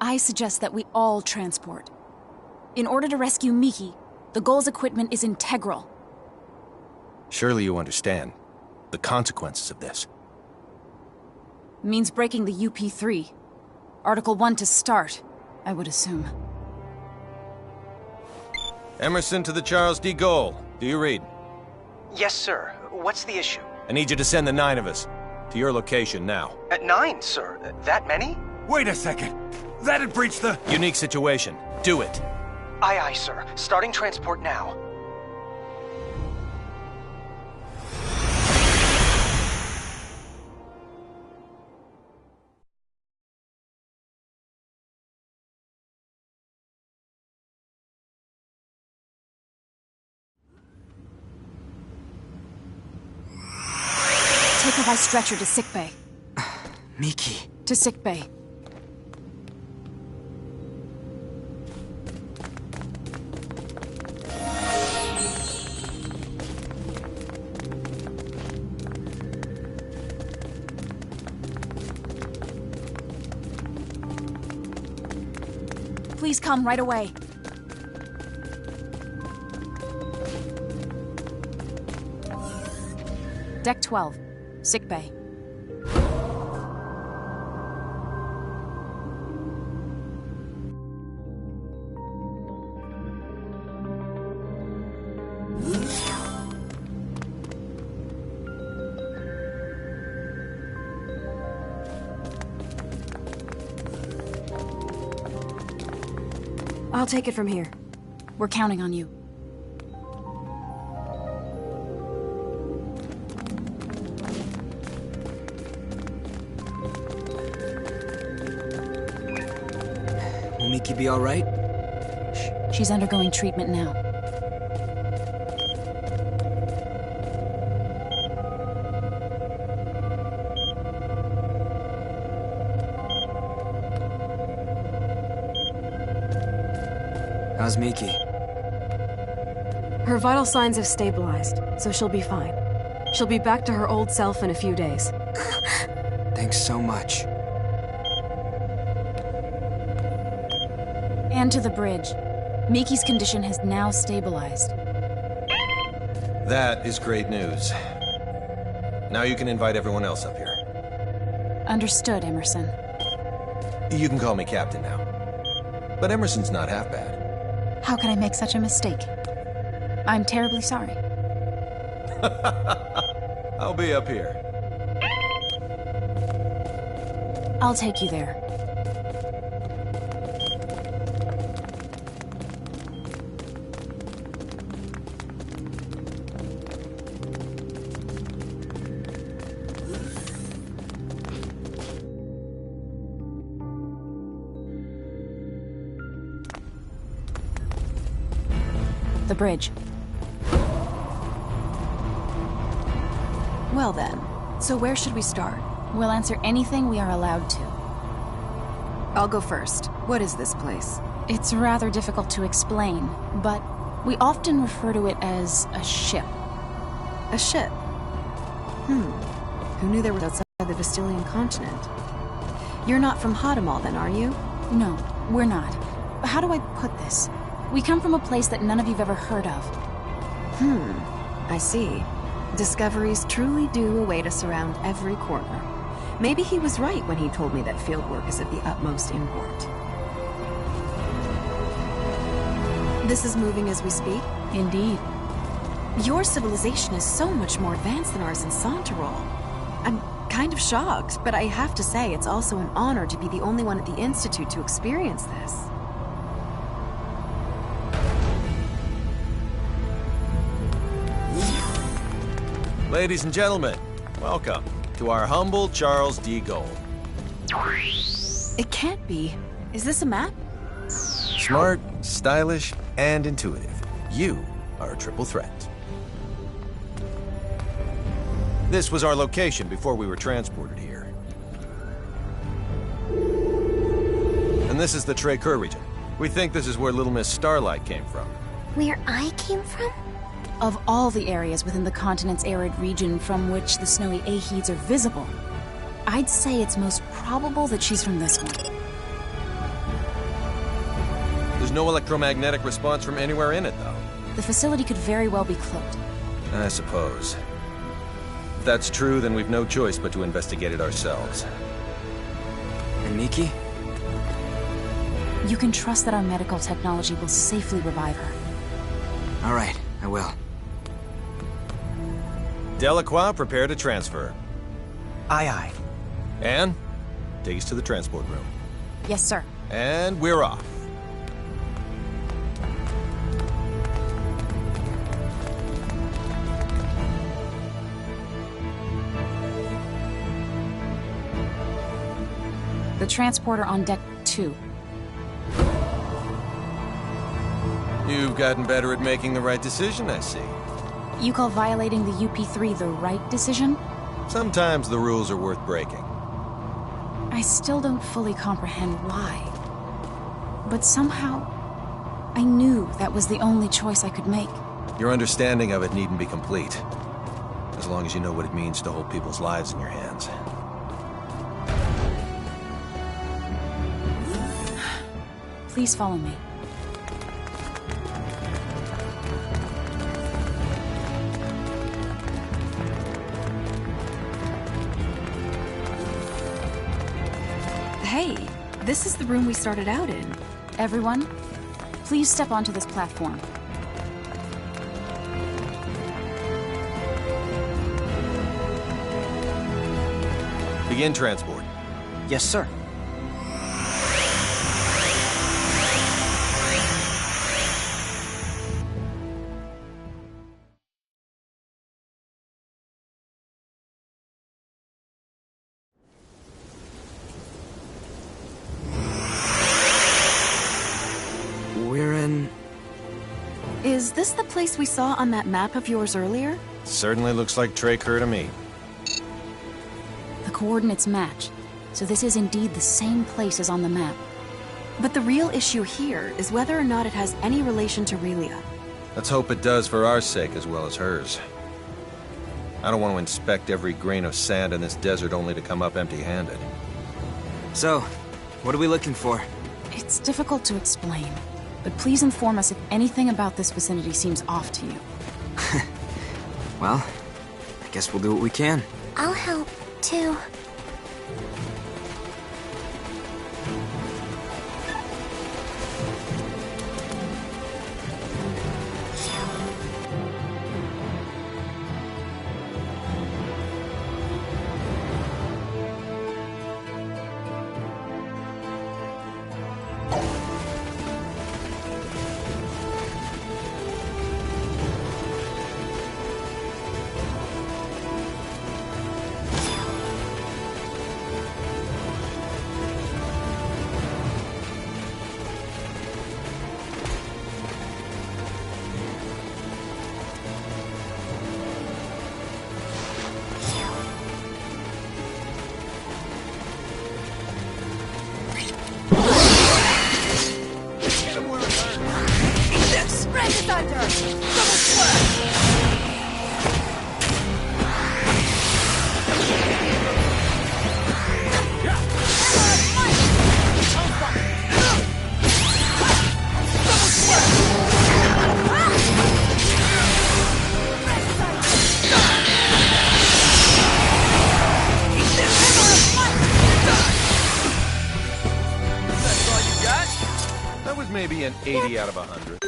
I suggest that we all transport. In order to rescue Miki, the Gull's equipment is integral. Surely you understand the consequences of this. Means breaking the UP3. Article 1 to start, I would assume. Emerson to the Charles D. Gaulle. Do you read? Yes, sir. What's the issue? I need you to send the 9 of us to your location now. At 9, sir. That many? Wait a second! That had breached the... Unique situation. Do it. Aye, aye, sir. Starting transport now. Take her by stretcher to sickbay. Miki. To sickbay. Please come right away. Deck 12, sickbay. I'll take it from here. We're counting on you. Will Miki be all right? She's undergoing treatment now. How's Miki? Her vital signs have stabilized, so she'll be fine. She'll be back to her old self in a few days. Thanks so much. And to the bridge. Miki's condition has now stabilized. That is great news. Now you can invite everyone else up here. Understood, Emerson. You can call me Captain now. But Emerson's not half bad. How could I make such a mistake? I'm terribly sorry. I'll be up here. I'll take you there. The bridge. Well then, so where should we start? We'll answer anything we are allowed to. I'll go first. What is this place? It's rather difficult to explain, but we often refer to it as a ship. A ship? Who knew there was outside the Vestilian continent? You're not from Hadamel then, are you? No, we're not. How do I put this? We come from a place that none of you've ever heard of. I see. Discoveries truly do await us around every corner. Maybe he was right when he told me that fieldwork is of the utmost import. This is moving as we speak? Indeed. Your civilization is so much more advanced than ours in Santarol. I'm kind of shocked, but I have to say it's also an honor to be the only one at the Institute to experience this. Ladies and gentlemen, welcome to our humble Charles D. Gold. It can't be. Is this a map? Smart, stylish, and intuitive. You are a triple threat. This was our location before we were transported here. And this is the Trey Kerr region. We think this is where Little Miss Starlight came from. Where I came from? Of all the areas within the continent's arid region from which the snowy Aheeds are visible, I'd say it's most probable that she's from this one. There's no electromagnetic response from anywhere in it, though. The facility could very well be cloaked. I suppose. If that's true, then we've no choice but to investigate it ourselves. And Miki? You can trust that our medical technology will safely revive her. All right, I will. Delacroix, prepare to transfer. Aye, aye. Anne, take us to the transport room. Yes, sir. And we're off. The transporter on deck 2. You've gotten better at making the right decision, I see. You call violating the UP3 the right decision? Sometimes the rules are worth breaking. I still don't fully comprehend why. But somehow, I knew that was the only choice I could make. Your understanding of it needn't be complete. As long as you know what it means to hold people's lives in your hands. Please follow me. Hey, this is the room we started out in. Everyone, please step onto this platform. Begin transport. Yes, sir. Is this the place we saw on that map of yours earlier? Certainly looks like Trey Kerr to me. The coordinates match, so this is indeed the same place as on the map. But the real issue here is whether or not it has any relation to Relia. Let's hope it does for our sake as well as hers. I don't want to inspect every grain of sand in this desert only to come up empty-handed. So, what are we looking for? It's difficult to explain, but please inform us if anything about this vicinity seems off to you. Well, I guess we'll do what we can. I'll help, too. Maybe an 80 out of 100.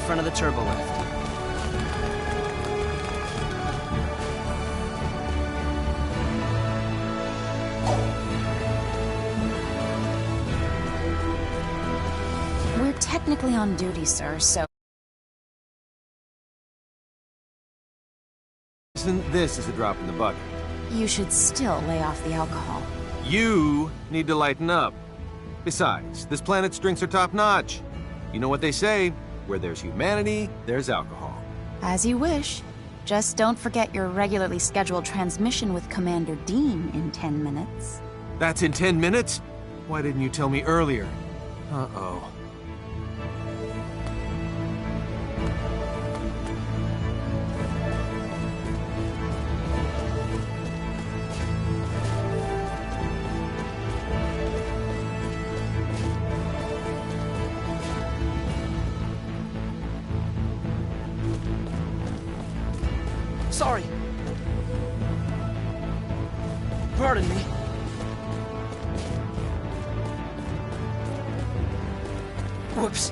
front of the turbo lift. We're technically on duty, sir, so... This is a drop in the bucket. You should still lay off the alcohol. You need to lighten up. Besides, this planet's drinks are top-notch. You know what they say, where there's humanity, there's alcohol. As you wish. Just don't forget your regularly scheduled transmission with Commander Dean in 10 minutes. That's in 10 minutes? Why didn't you tell me earlier? Uh-oh. Sorry. Pardon me. Whoops.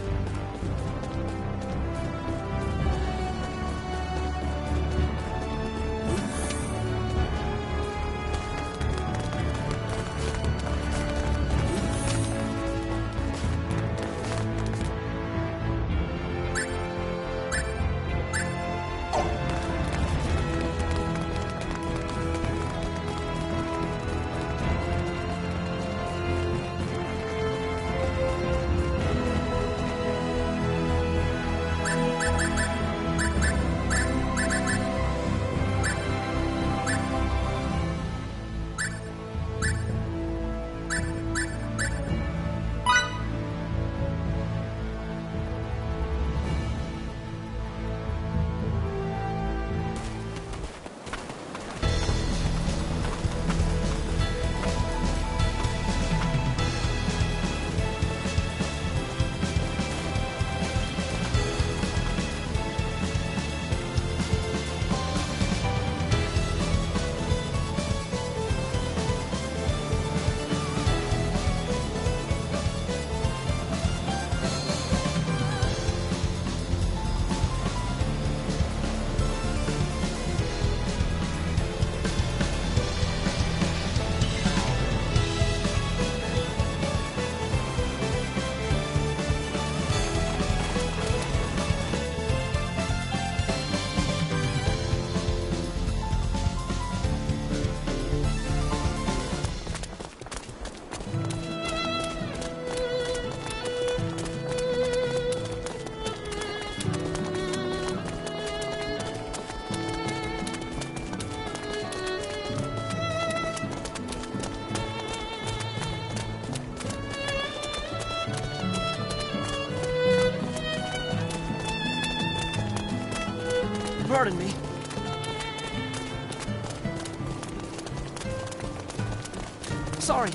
Pardon me. Sorry.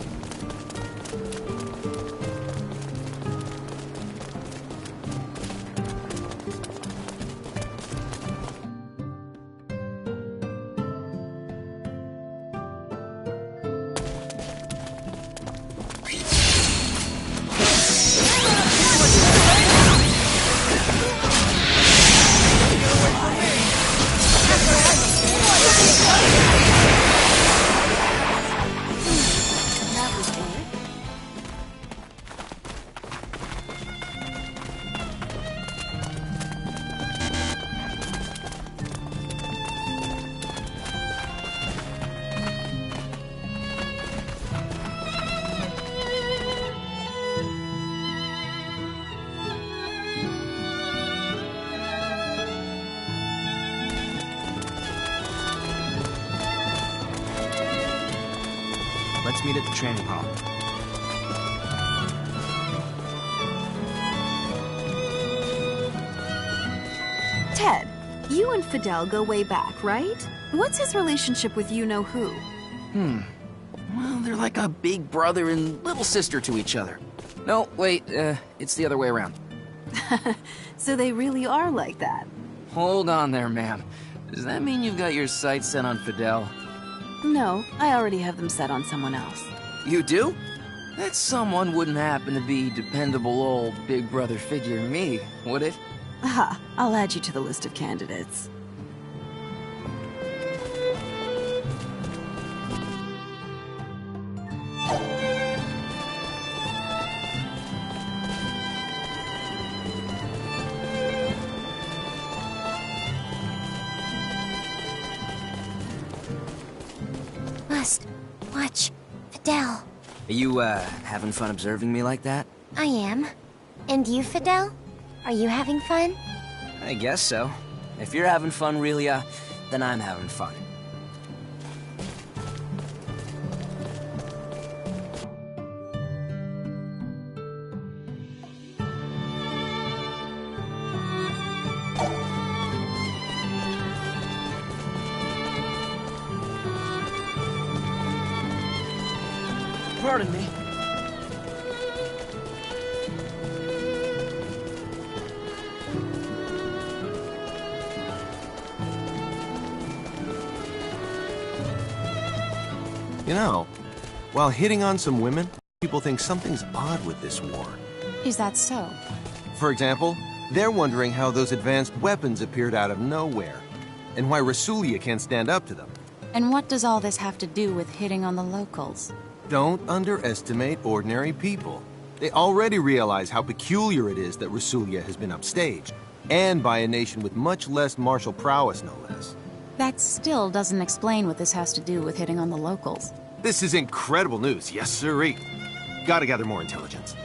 Let's meet at the training hall. Ted, you and Fidel go way back, right? What's his relationship with you-know-who? Well, they're like a big brother and little sister to each other. No, wait, it's the other way around. So they really are like that. Hold on there, ma'am. Does that mean you've got your sights set on Fidel? No, I already have them set on someone else. You do? That someone wouldn't happen to be dependable old big brother figure me, would it? Aha, I'll add you to the list of candidates. Must watch Fidel. Are you, having fun observing me like that? I am. And you, Fidel? Are you having fun? I guess so. If you're having fun, Relia, then I'm having fun. Pardon me. You know, while hitting on some women, people think something's odd with this war. Is that so? For example, they're wondering how those advanced weapons appeared out of nowhere, and why Rasulia can't stand up to them. And what does all this have to do with hitting on the locals? Don't underestimate ordinary people. They already realize how peculiar it is that Rasulia has been upstaged, and by a nation with much less martial prowess, no less. That still doesn't explain what this has to do with hitting on the locals. This is incredible news, yes sirree. Gotta gather more intelligence.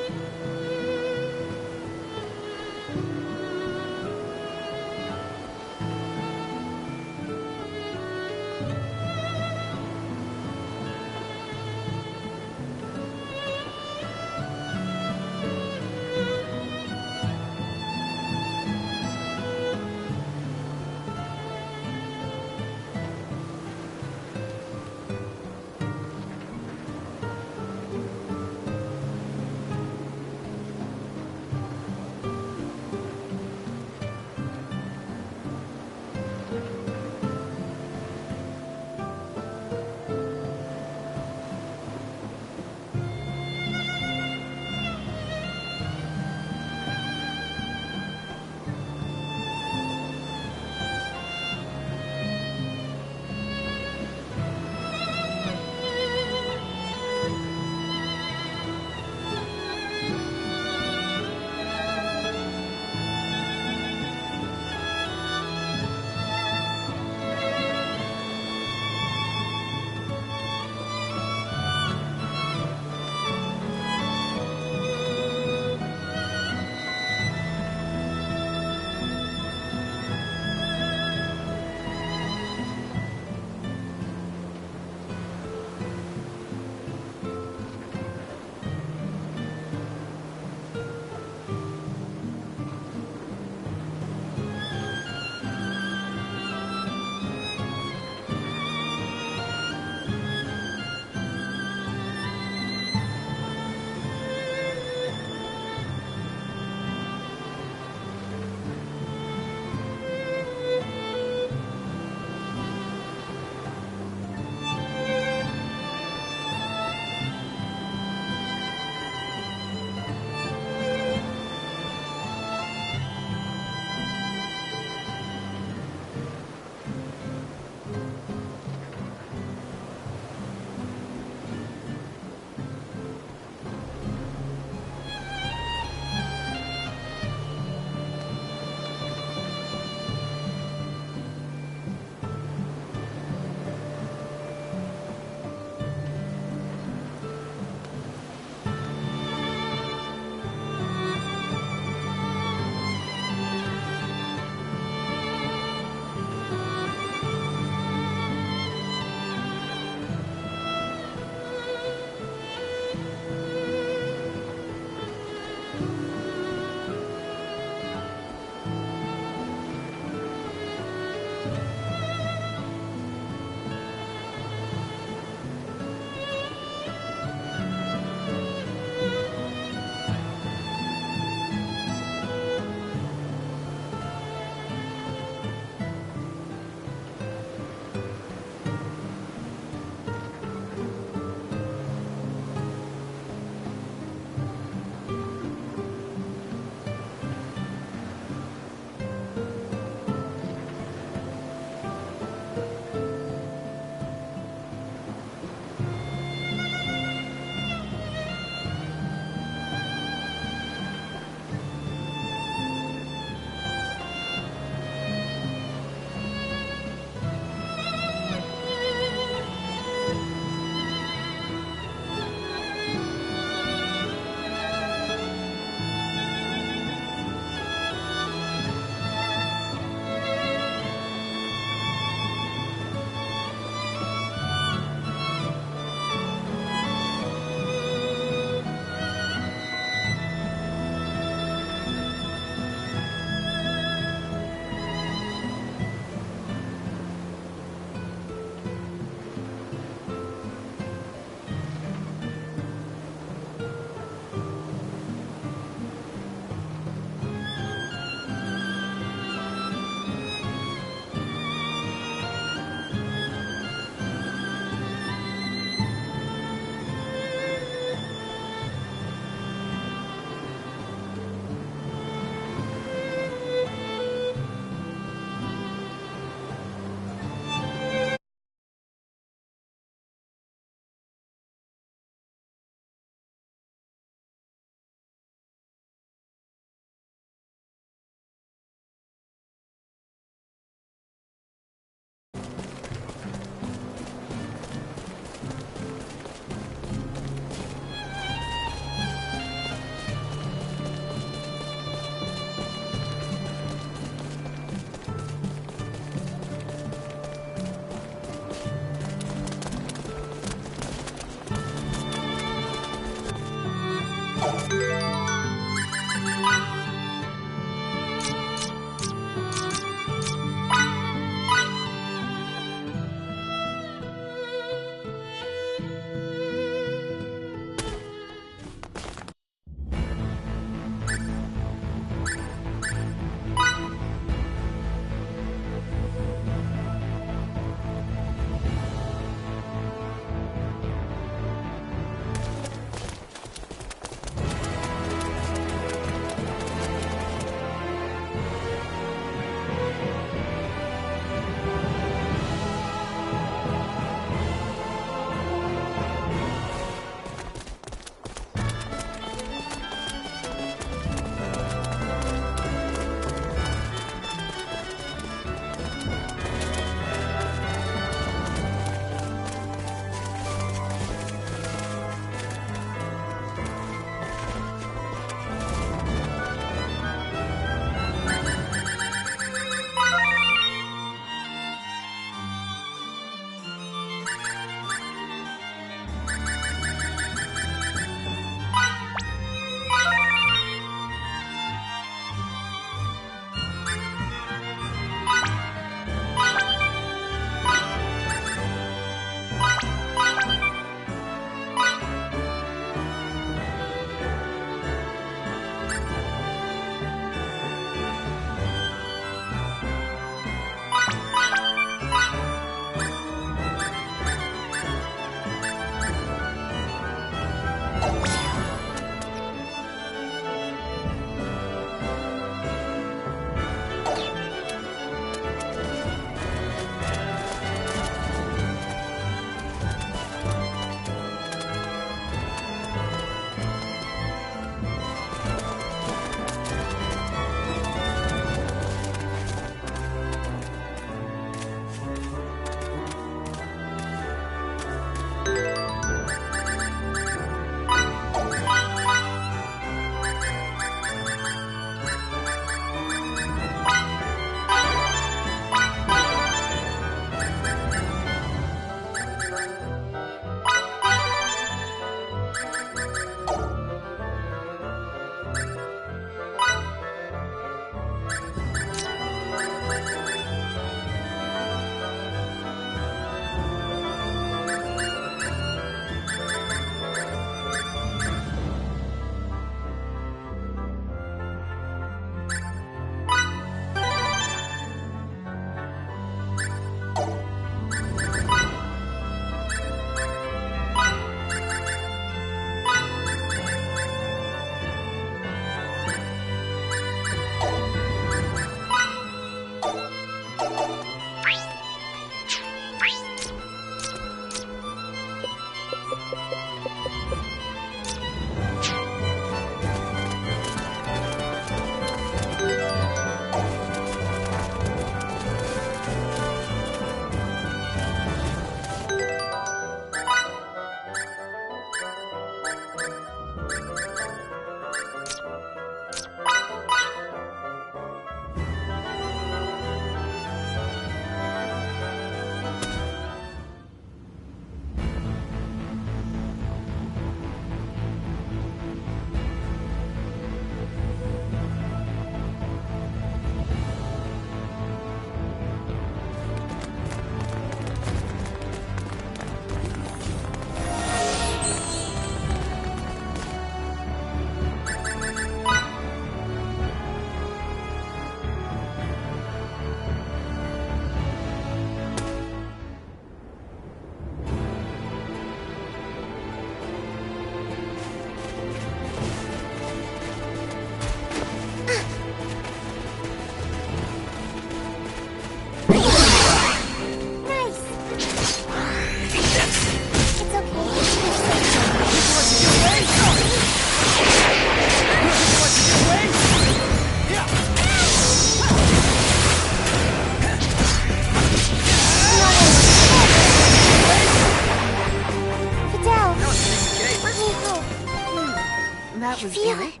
That was feel good. it?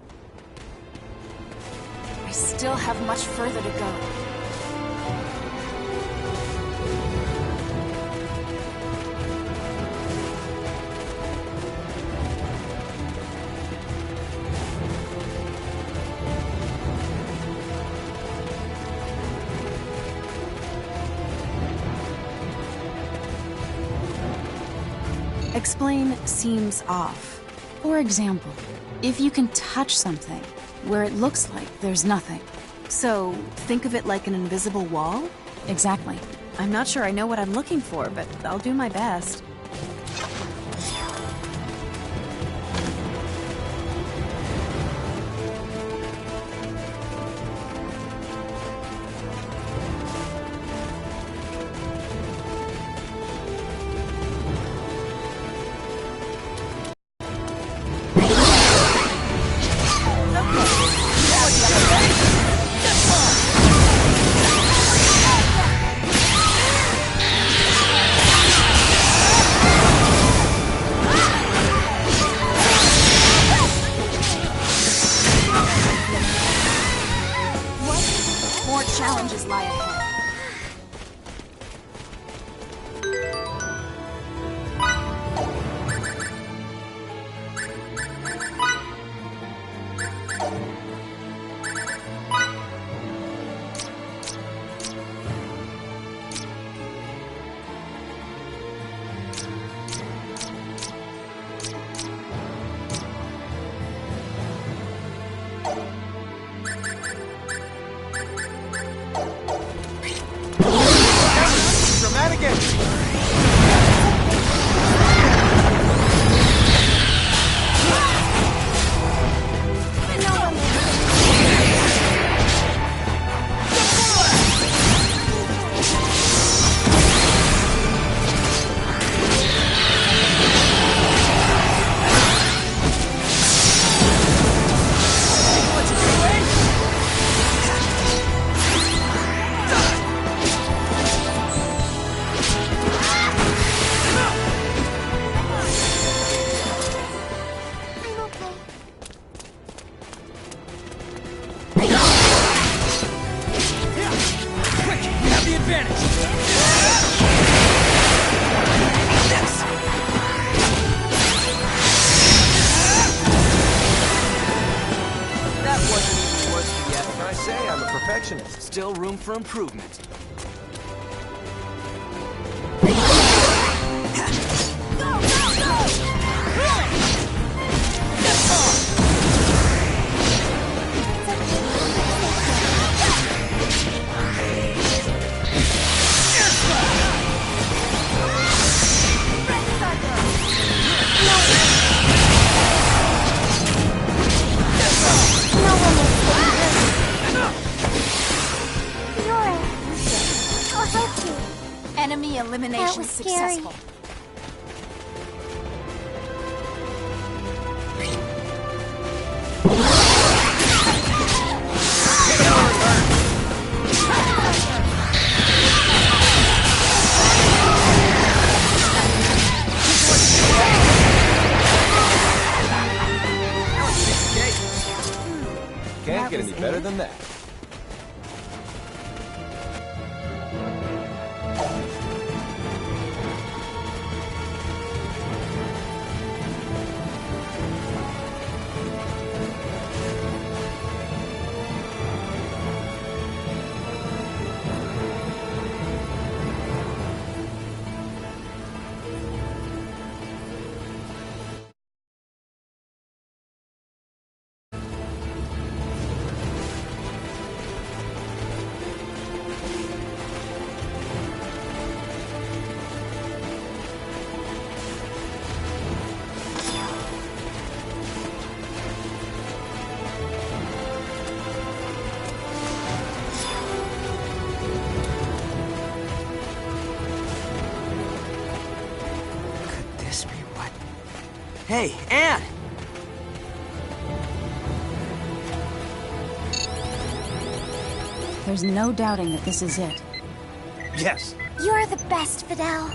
I still have much further to go. Explain seems off. For example, if you can touch something where it looks like there's nothing. So, think of it like an invisible wall? Exactly. I'm not sure I know what I'm looking for, but I'll do my best. More challenges lie ahead. Still room for improvement. Enemy elimination That was scary. successful. Can't get any better than that. Hey, Anne! There's no doubting that this is it. Yes. You're the best, Fidel.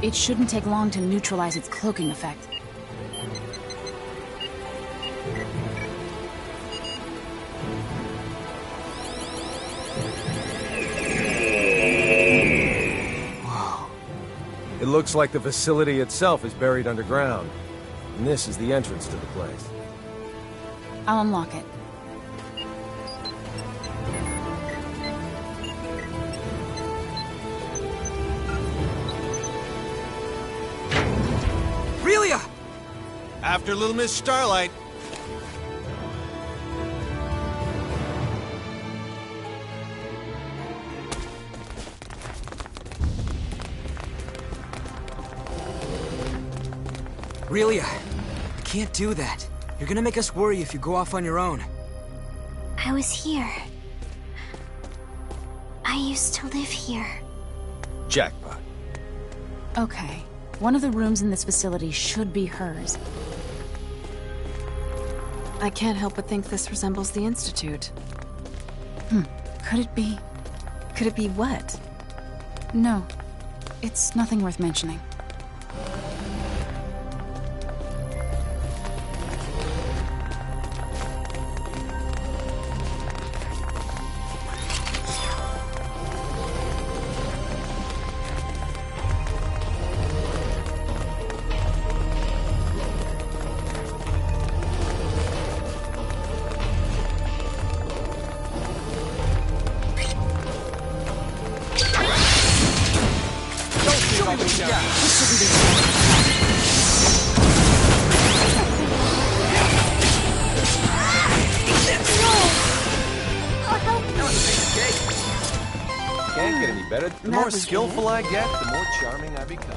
It shouldn't take long to neutralize its cloaking effect. It looks like the facility itself is buried underground. And this is the entrance to the place. I'll unlock it. After Little Miss Starlight. Aurelia, you can't do that. You're gonna make us worry if you go off on your own. I was here. I used to live here. Jackpot. Okay. One of the rooms in this facility should be hers. I can't help but think this resembles the Institute. Could it be? Could it be what? No. It's nothing worth mentioning. Can't get any better. The more skillful I get, the more charming I become.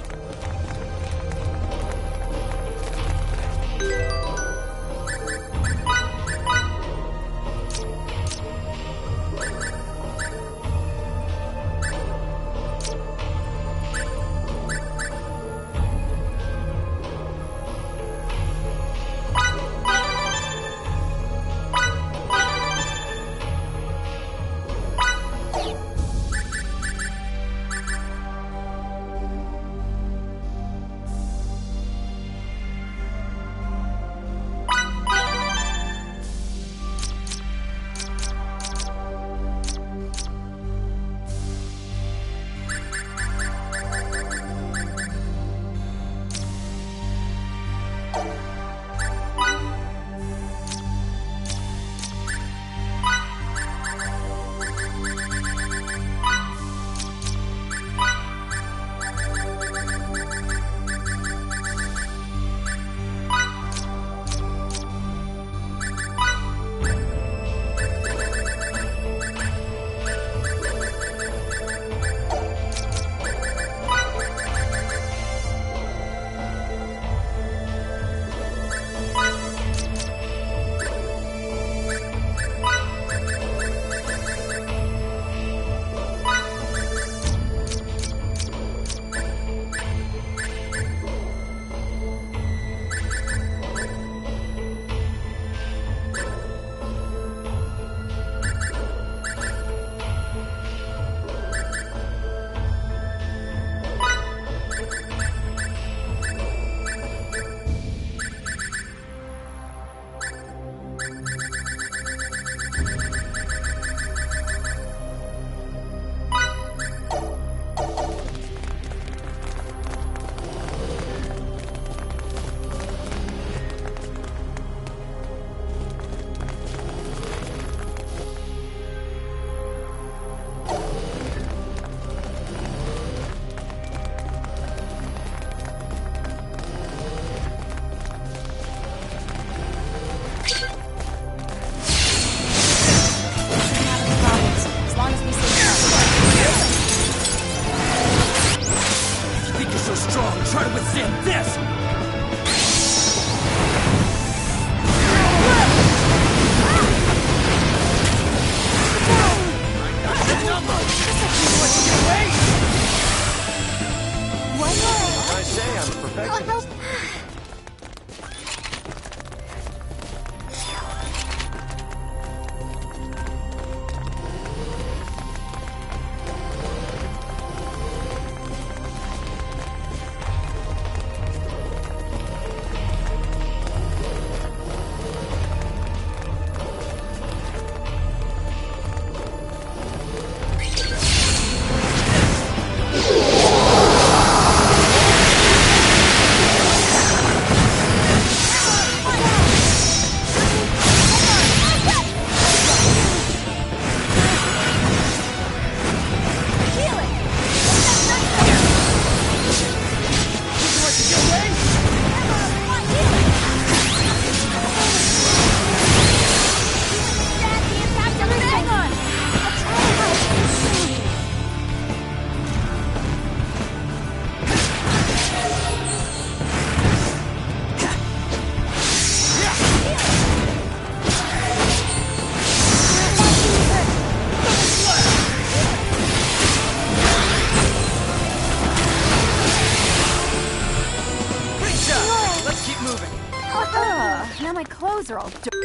clothes are all dirty.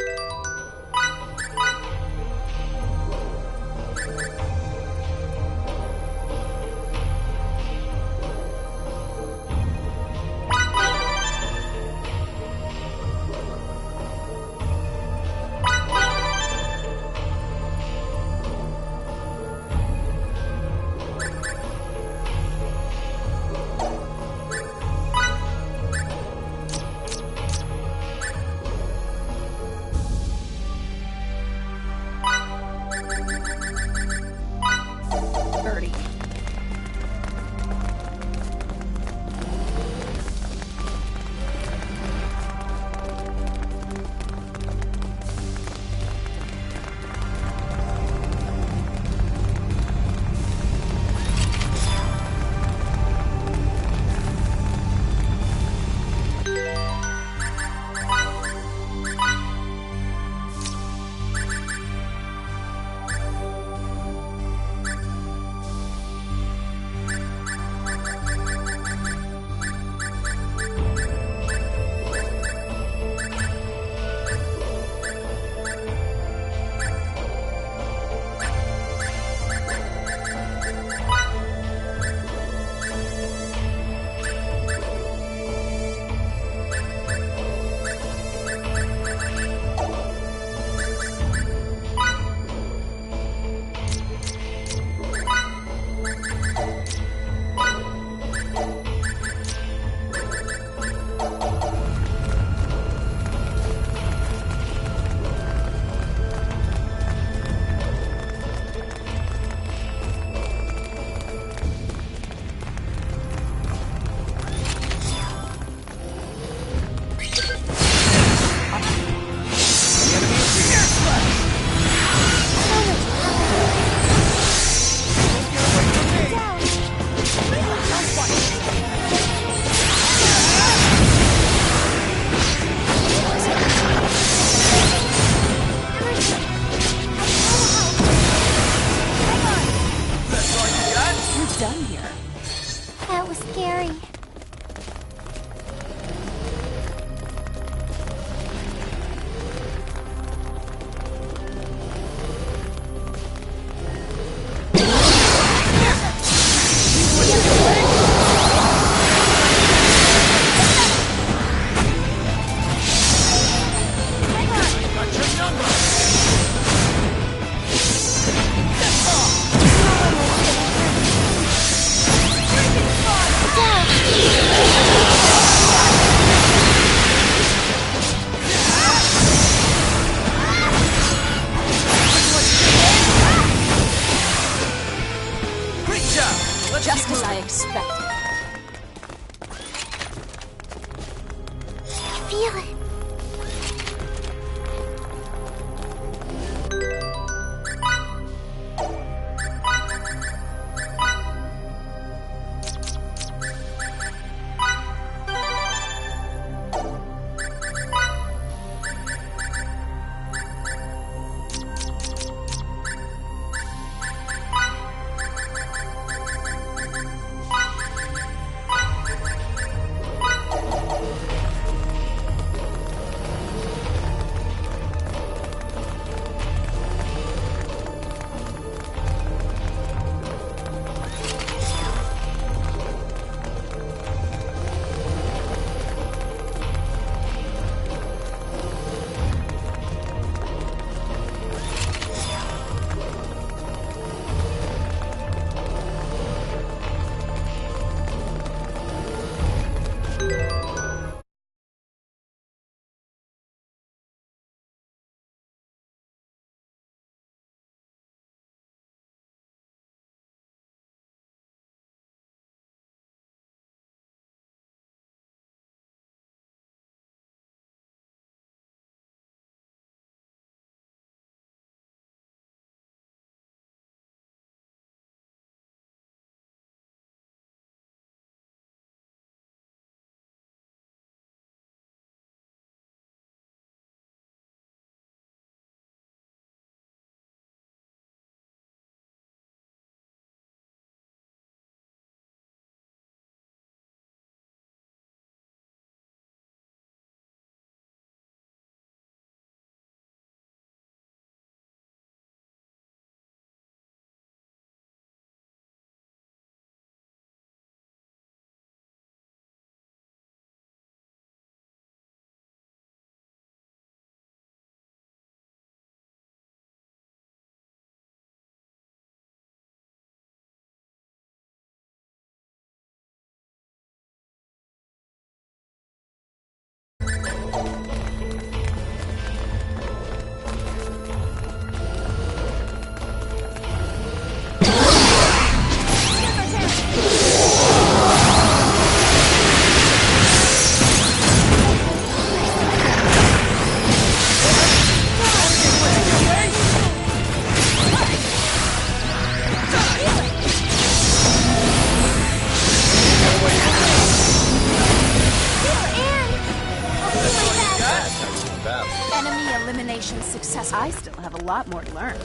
Enemy elimination successful. I still have a lot more to learn.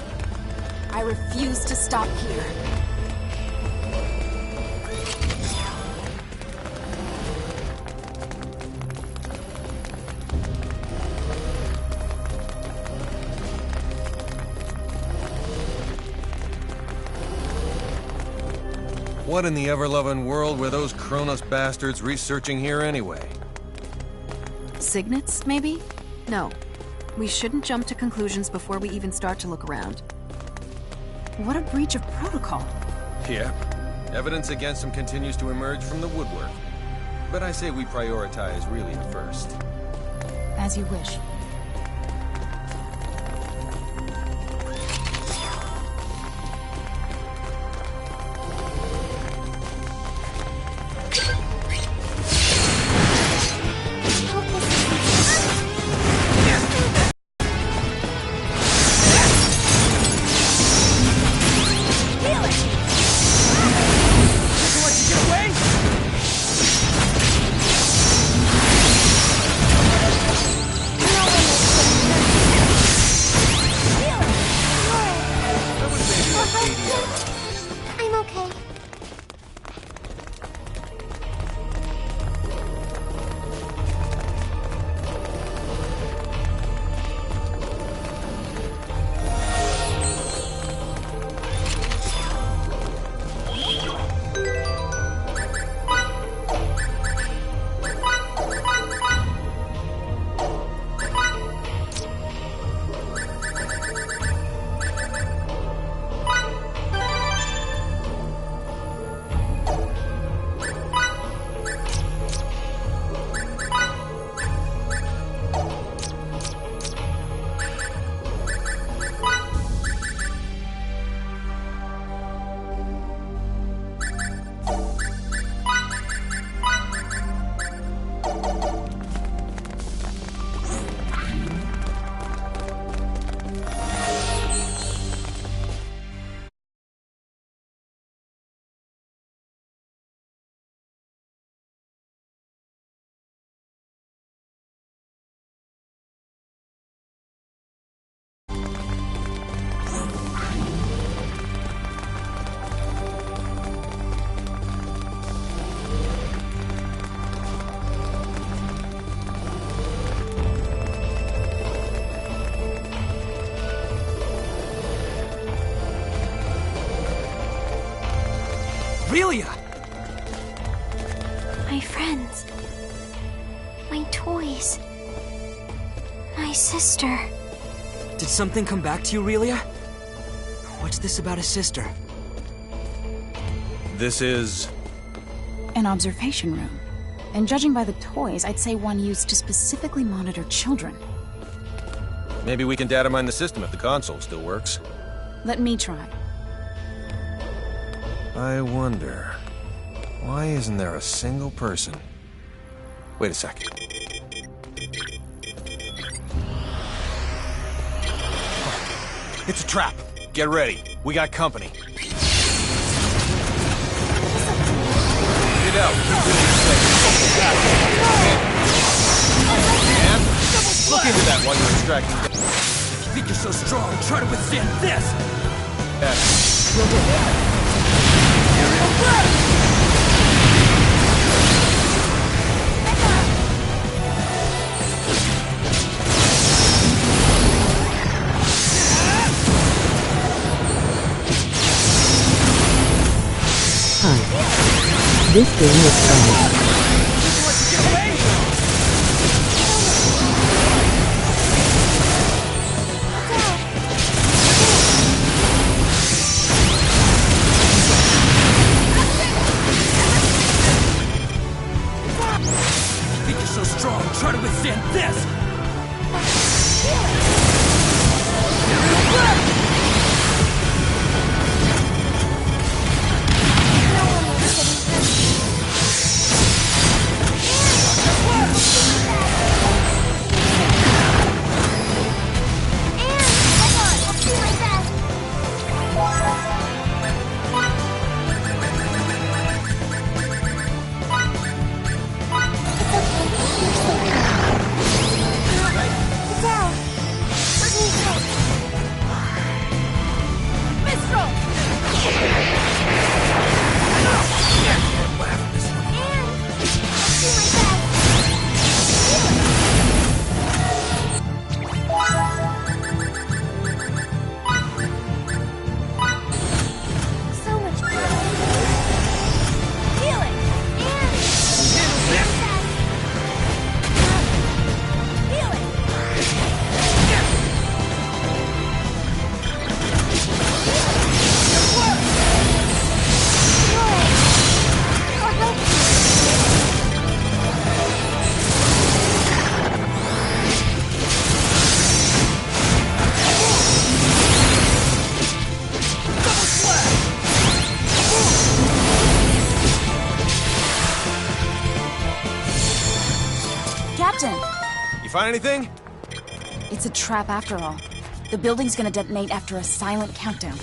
I refuse to stop here. What in the ever-loving world were those Kronos bastards researching here anyway? Signets, maybe? No. We shouldn't jump to conclusions before we even start to look around. What a breach of protocol. Yeah. Evidence against him continues to emerge from the woodwork. But I say we prioritize Relia first. As you wish. I'm okay. Relia! My friends. My toys. My sister. Did something come back to you, Relia? What's this about a sister? This is... An observation room. And judging by the toys, I'd say one used to specifically monitor children. Maybe we can data mine the system if the console still works. Let me try. I wonder... why isn't there a single person? Wait a sec. It's a trap. Get ready. We got company. Get out. And look into that while you're extracting. If you think you're so strong, try to withstand this! Hi. This game is fun. Think you're so strong, try to withstand this! find anything? It's a trap after all. The building's gonna detonate after a silent countdown.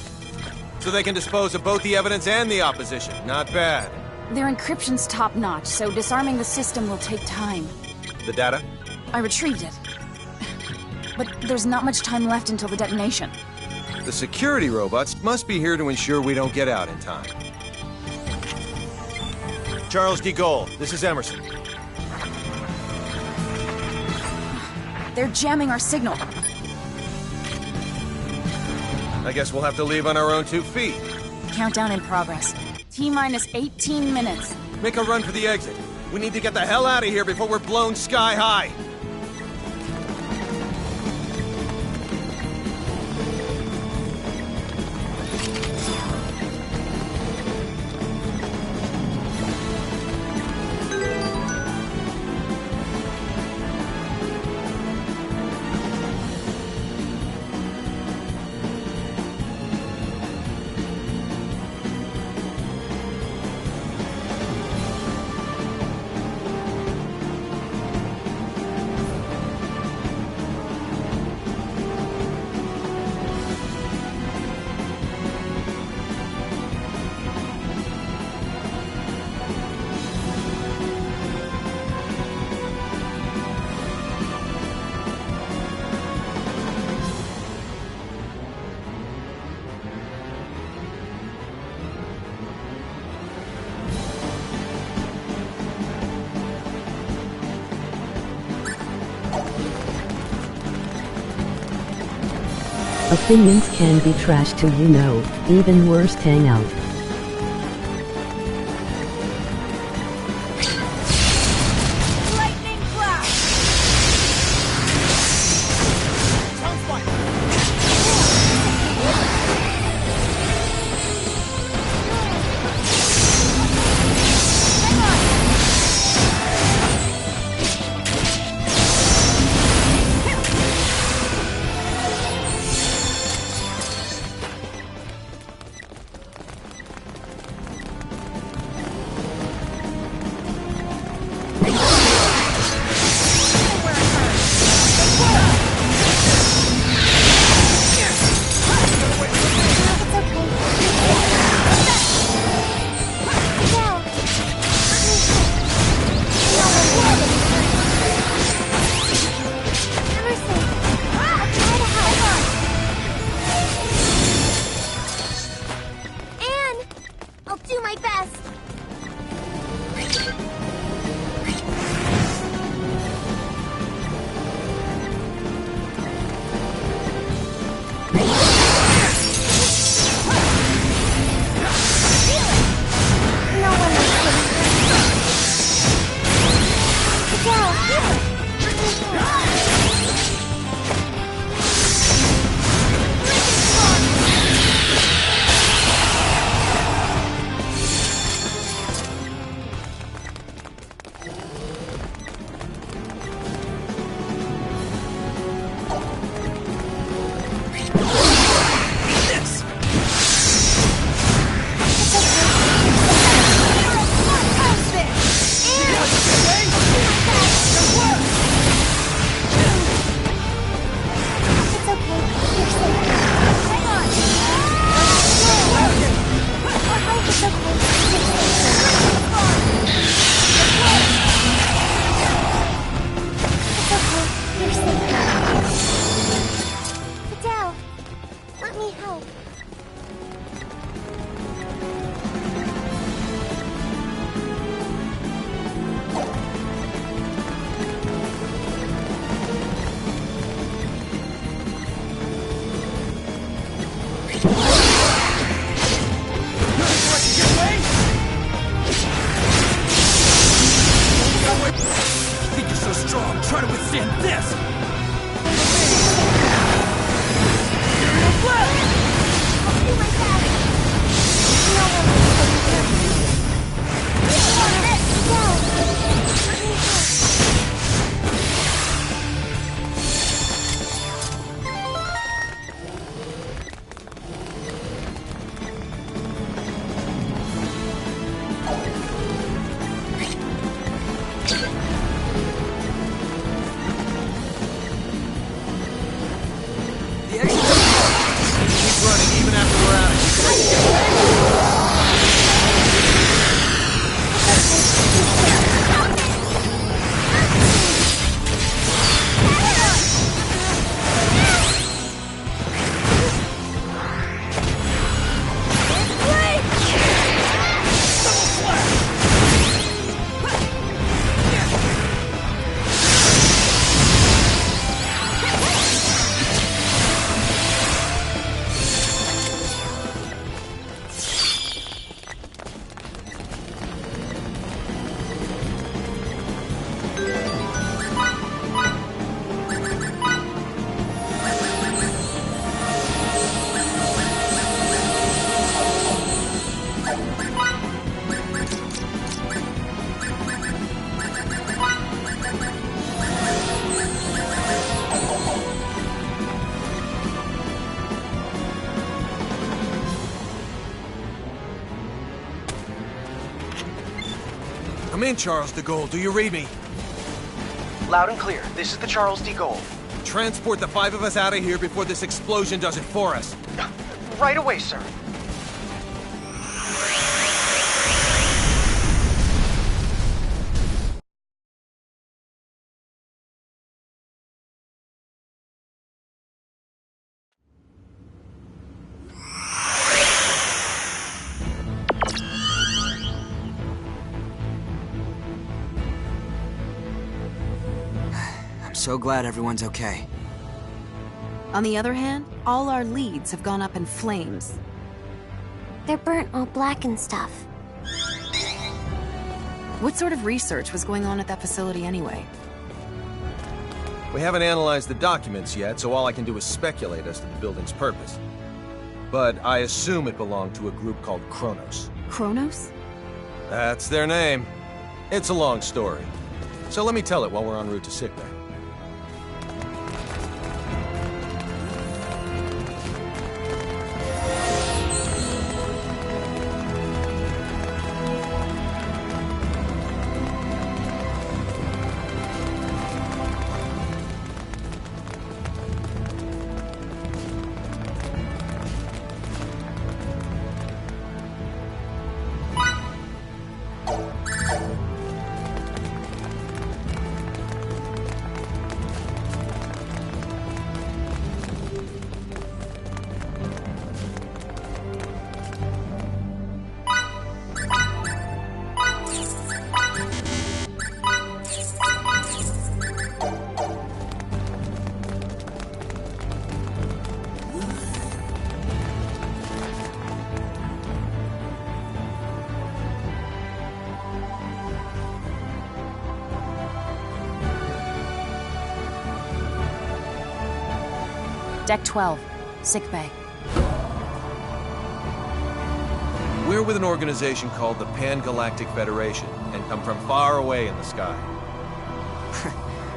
So they can dispose of both the evidence and the opposition. Not bad. Their encryption's top-notch, so disarming the system will take time. The data? I retrieved it. But there's not much time left until the detonation. The security robots must be here to ensure we don't get out in time. Charles de Gaulle, this is Emerson. They're jamming our signal. I guess we'll have to leave on our own 2 feet. Countdown in progress. T-minus 18 minutes. Make a run for the exit. We need to get the hell out of here before we're blown sky high. Opinions can be trash too, you know, even worse hangout. Come in, Charles de Gaulle. Do you read me? Loud and clear. This is the Charles de Gaulle. Transport the 5 of us out of here before this explosion does it for us. Right away, sir. So glad everyone's okay. On the other hand, all our leads have gone up in flames. They're burnt all black and stuff. What sort of research was going on at that facility anyway? We haven't analyzed the documents yet, so all I can do is speculate as to the building's purpose. But I assume it belonged to a group called Kronos. Kronos? That's their name. It's a long story. So let me tell it while we're en route to sickbay. Deck 12, sickbay. We're with an organization called the Pan-Galactic Federation, and come from far away in the sky.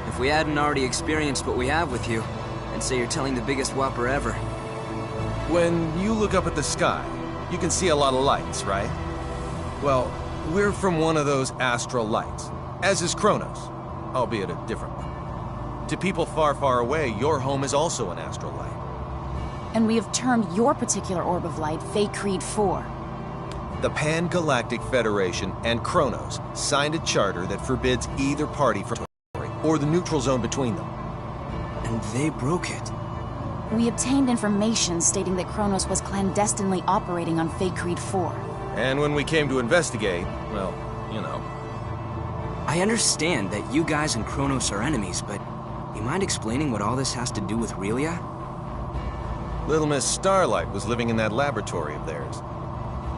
If we hadn't already experienced what we have with you, I'd say you're telling the biggest whopper ever. When you look up at the sky, you can see a lot of lights, right? Well, we're from one of those astral lights, as is Kronos, albeit a different one. To people far, far away, your home is also an astral light. And we have termed your particular orb of light Fate Creed 4. The Pan-Galactic Federation and Kronos signed a charter that forbids either party from or the neutral zone between them. And they broke it. We obtained information stating that Kronos was clandestinely operating on Fate Creed 4. And when we came to investigate, well, you know. I understand that you guys and Kronos are enemies, but you mind explaining what all this has to do with Relia? Little Miss Starlight was living in that laboratory of theirs.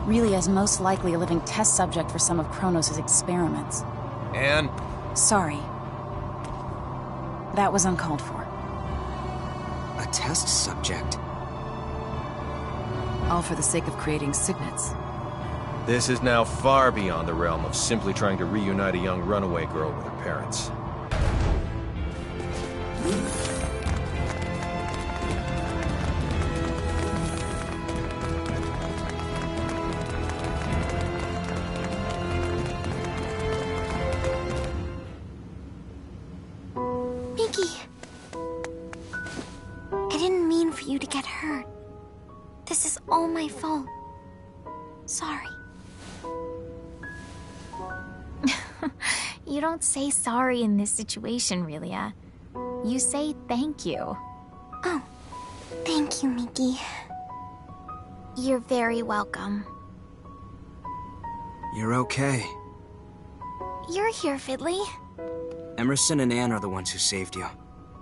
Relia is most likely a living test subject for some of Kronos' experiments. And? Sorry. That was uncalled for. A test subject? All for the sake of creating signets. This is now far beyond the realm of simply trying to reunite a young runaway girl with her parents. Mickey! I didn't mean for you to get hurt. This is all my fault. Sorry. You don't say sorry in this situation, Relia. You say thank you. Oh, thank you, Mickey. You're very welcome. You're okay. You're here, Fiddly. Emerson and Anne are the ones who saved you.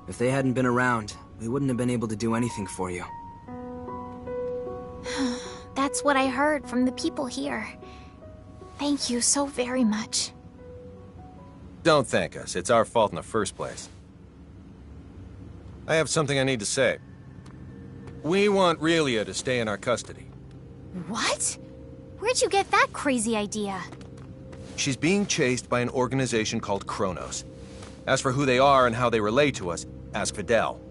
If they hadn't been around, we wouldn't have been able to do anything for you. That's what I heard from the people here. Thank you so very much. Don't thank us. It's our fault in the first place. I have something I need to say. We want Relia to stay in our custody. What? Where'd you get that crazy idea? She's being chased by an organization called Kronos. As for who they are and how they relate to us, ask Fidel.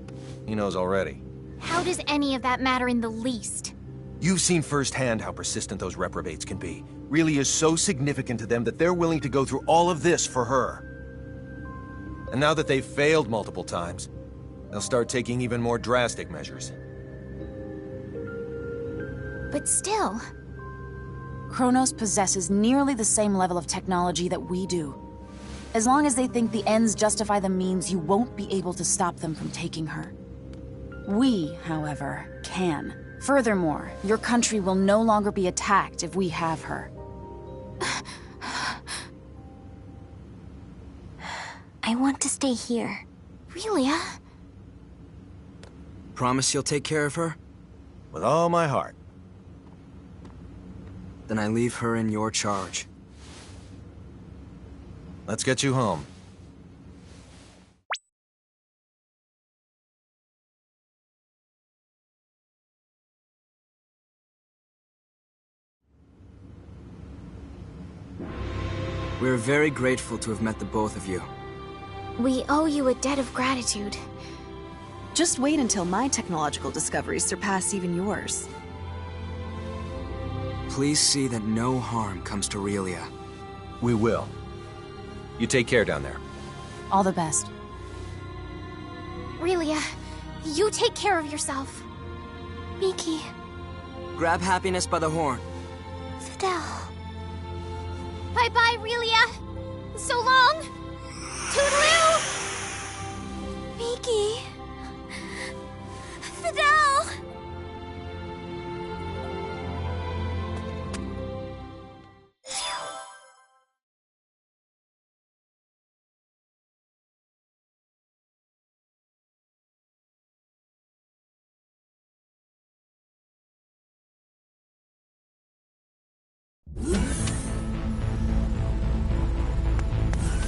He knows already. How does any of that matter in the least? You've seen firsthand how persistent those reprobates can be. Really is so significant to them that they're willing to go through all of this for her. And now that they've failed multiple times, they'll start taking even more drastic measures. But still... Kronos possesses nearly the same level of technology that we do. As long as they think the ends justify the means, you won't be able to stop them from taking her. We, however, can. Furthermore, your country will no longer be attacked if we have her. I want to stay here. Relia? Promise you'll take care of her? With all my heart. Then I leave her in your charge. Let's get you home. We're very grateful to have met the both of you. We owe you a debt of gratitude. Just wait until my technological discoveries surpass even yours. Please see that no harm comes to Relia. We will. You take care down there. All the best. Relia, you take care of yourself. Miki. Grab happiness by the horn. Fidel. Bye-bye, Relia. So long. Toodaloo! Miki. Fidel!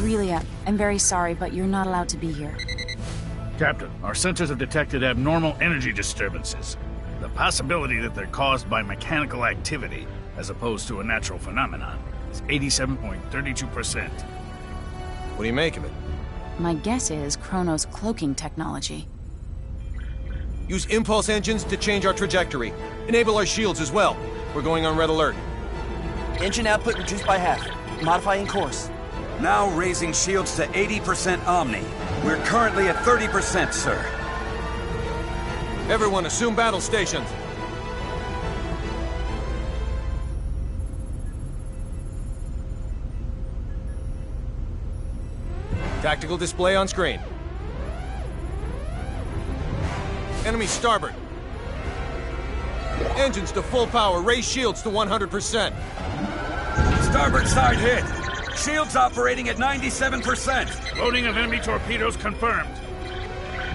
Relia, I'm very sorry, but you're not allowed to be here. Captain, our sensors have detected abnormal energy disturbances. The possibility that they're caused by mechanical activity, as opposed to a natural phenomenon, is 87.32%. What do you make of it? My guess is Kronos' cloaking technology. Use impulse engines to change our trajectory. Enable our shields as well. We're going on red alert. Engine output reduced by half. Modifying course. Now raising shields to 80% Omni. We're currently at 30%, sir. Everyone, assume battle stations. Tactical display on screen. Enemy starboard. Engines to full power. Raise shields to 100%. Starboard side hit. Shields operating at 97%. Loading of enemy torpedoes confirmed.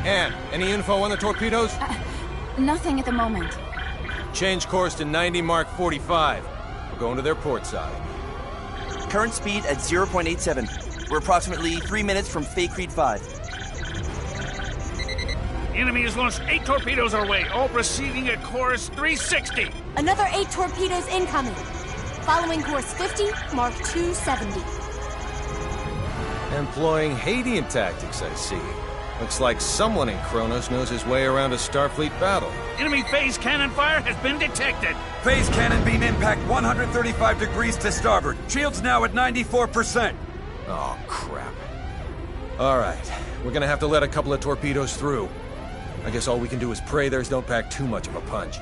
Anne, any info on the torpedoes? Nothing at the moment. Change course to 90 Mark 45. We're going to their port side. Current speed at 0.87. We're approximately 3 minutes from Fay Creed 5. The enemy has launched 8 torpedoes our way, all proceeding at course 360. Another 8 torpedoes incoming. Following course 50, Mark 270. Employing Hadean tactics, I see. Looks like someone in Kronos knows his way around a Starfleet battle. Enemy phase cannon fire has been detected. Phase cannon beam impact 135 degrees to starboard. Shields now at 94%. Oh, crap. All right, we're gonna have to let a couple of torpedoes through. I guess all we can do is pray theirs don't pack too much of a punch.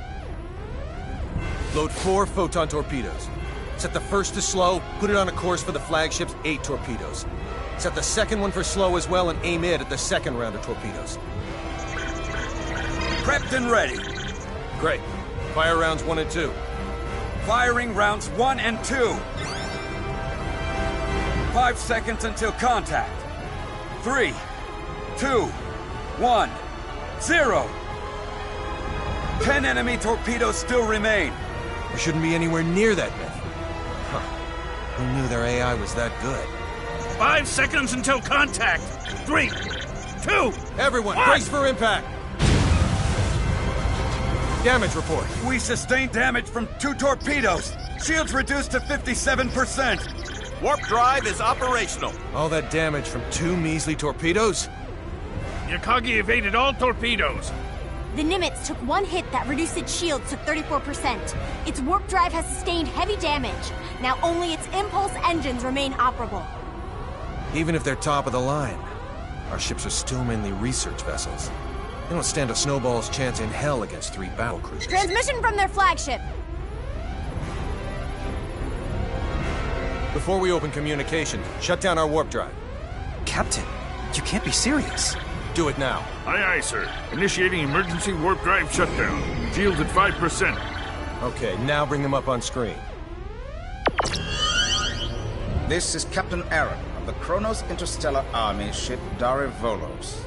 Load 4 photon torpedoes. Set the first to slow, put it on a course for the flagship's 8 torpedoes. Set the second one for slow as well and aim it at the second round of torpedoes. Prepped and ready. Great. Fire rounds 1 and 2. Firing rounds 1 and 2. 5 seconds until contact. 3, 2, 1, 0. 10 enemy torpedoes still remain. We shouldn't be anywhere near that many. Huh. Who knew their AI was that good? 5 seconds until contact. 3, 2, Everyone, 1. brace for impact. Damage report. We sustained damage from 2 torpedoes. Shields reduced to 57%. Warp drive is operational. All that damage from 2 measly torpedoes? Yakagi evaded all torpedoes. The Nimitz took one hit that reduced its shields to 34%. Its warp drive has sustained heavy damage. Now only its impulse engines remain operable. Even if they're top of the line, our ships are still mainly research vessels. They don't stand a snowball's chance in hell against 3 battle cruisers. Transmission from their flagship. Before we open communication, shut down our warp drive. Captain, you can't be serious. Do it now. Aye, aye, sir. Initiating emergency warp drive shutdown. Shields at 5%. Okay, now bring them up on screen. This is Captain Aaron of the Kronos Interstellar Army ship Darivolos.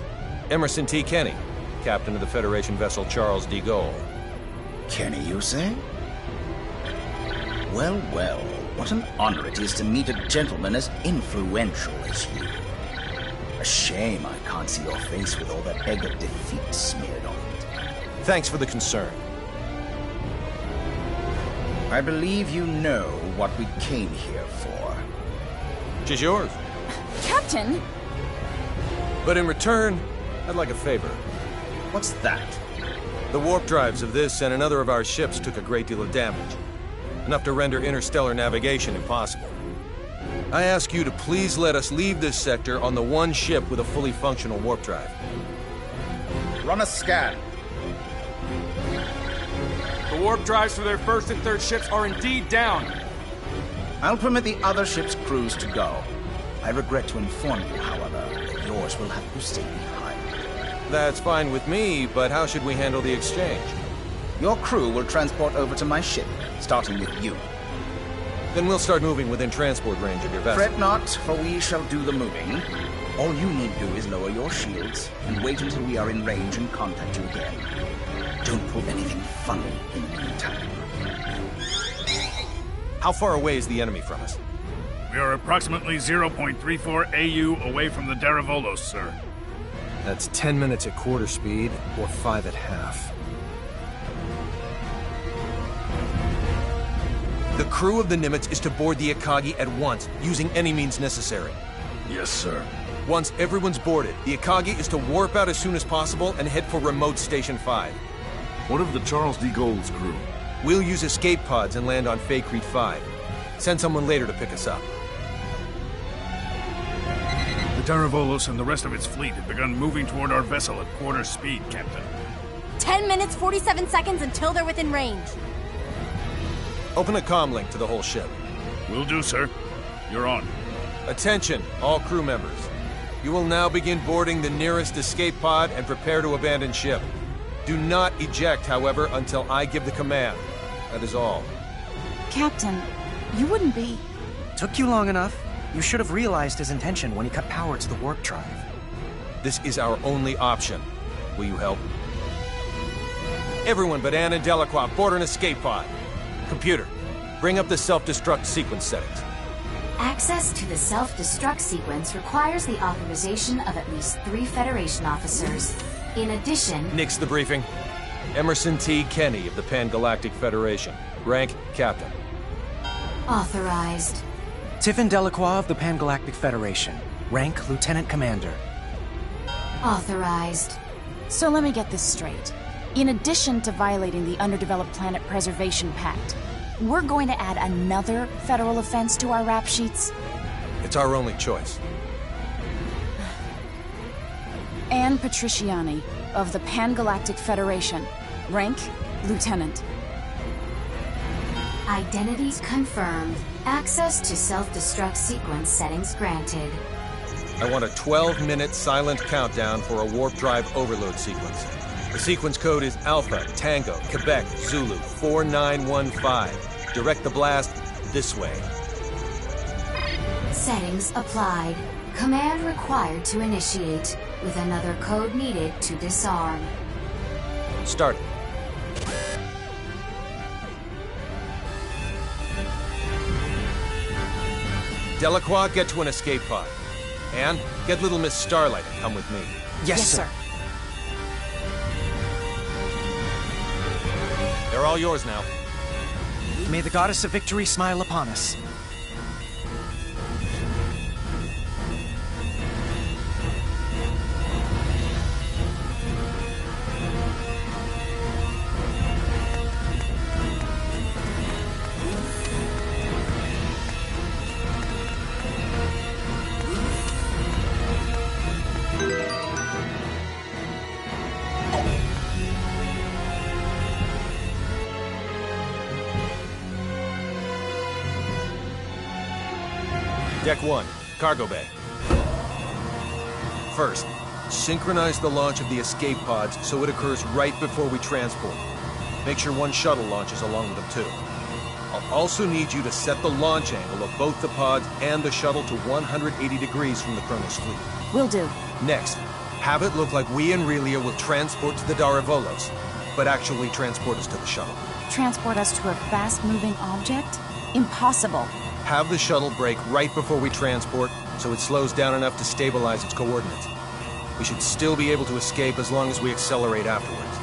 Emerson T. Kenny, captain of the Federation vessel Charles de Gaulle. Kenny, you say? Well, well, what an honor it is to meet a gentleman as influential as you. A shame I can't see your face with all that egg of defeat smeared on it. Thanks for the concern. I believe you know what we came here for. Which is yours. Captain! But in return, I'd like a favor. What's that? The warp drives of this and another of our ships took a great deal of damage. Enough to render interstellar navigation impossible. I ask you to please let us leave this sector on the one ship with a fully functional warp drive. Run a scan. The warp drives for their first and third ships are indeed down. I'll permit the other ship's crews to go. I regret to inform you, however, that yours will have to stay behind. That's fine with me, but how should we handle the exchange? Your crew will transport over to my ship, starting with you. Then we'll start moving within transport range of your vessel. Fret not, for we shall do the moving. All you need do is lower your shields and wait until we are in range and contact you again. Don't pull anything funny in the meantime. How far away is the enemy from us? We are approximately 0.34 AU away from the Darivolos, sir. That's 10 minutes at quarter speed, or 5 at half. The crew of the Nimitz is to board the Akagi at once, using any means necessary. Yes, sir. Once everyone's boarded, the Akagi is to warp out as soon as possible and head for remote Station 5. What of the Charles de Gaulle's crew? We'll use escape pods and land on Faycrete 5. Send someone later to pick us up. The Darivolos and the rest of its fleet have begun moving toward our vessel at quarter speed, Captain. 10 minutes, 47 seconds until they're within range. Open a comm link to the whole ship. Will do, sir. You're on. Attention, all crew members. You will now begin boarding the nearest escape pod and prepare to abandon ship. Do not eject, however, until I give the command. That is all. Captain, you wouldn't be... Took you long enough. You should have realized his intention when he cut power to the warp drive. This is our only option. Will you help? Everyone but Anne and Delacroix board an escape pod. Computer, bring up the self-destruct sequence settings. Access to the self-destruct sequence requires the authorization of at least 3 Federation officers. In addition... Nix the briefing. Emerson T. Kenny of the Pan-Galactic Federation. Rank, Captain. Authorized. Tiffin Delacroix of the Pan-Galactic Federation. Rank, Lieutenant Commander. Authorized. So let me get this straight. In addition to violating the Underdeveloped Planet Preservation Pact, we're going to add another federal offense to our rap sheets? It's our only choice. Anne Patriciani of the Pan-Galactic Federation. Rank, Lieutenant. Identities confirmed. Access to self-destruct sequence settings granted. I want a 12-minute silent countdown for a warp drive overload sequence. The sequence code is Alpha, Tango, Quebec, Zulu, 4915. Direct the blast this way. Settings applied. Command required to initiate, with another code needed to disarm. Start. Delacroix, get to an escape pod. Anne, get little Miss Starlight and come with me. Yes, sir. They're all yours now. May the goddess of victory smile upon us. Deck 1, cargo bay. First, synchronize the launch of the escape pods so it occurs right before we transport. Make sure one shuttle launches along with them too. I'll also need you to set the launch angle of both the pods and the shuttle to 180 degrees from the Kronos fleet. Will do. Next, have it look like we and Relia will transport to the Daravolos, but actually transport us to the shuttle. Transport us to a fast-moving object? Impossible. Have the shuttle brake right before we transport, so it slows down enough to stabilize its coordinates. We should still be able to escape as long as we accelerate afterwards.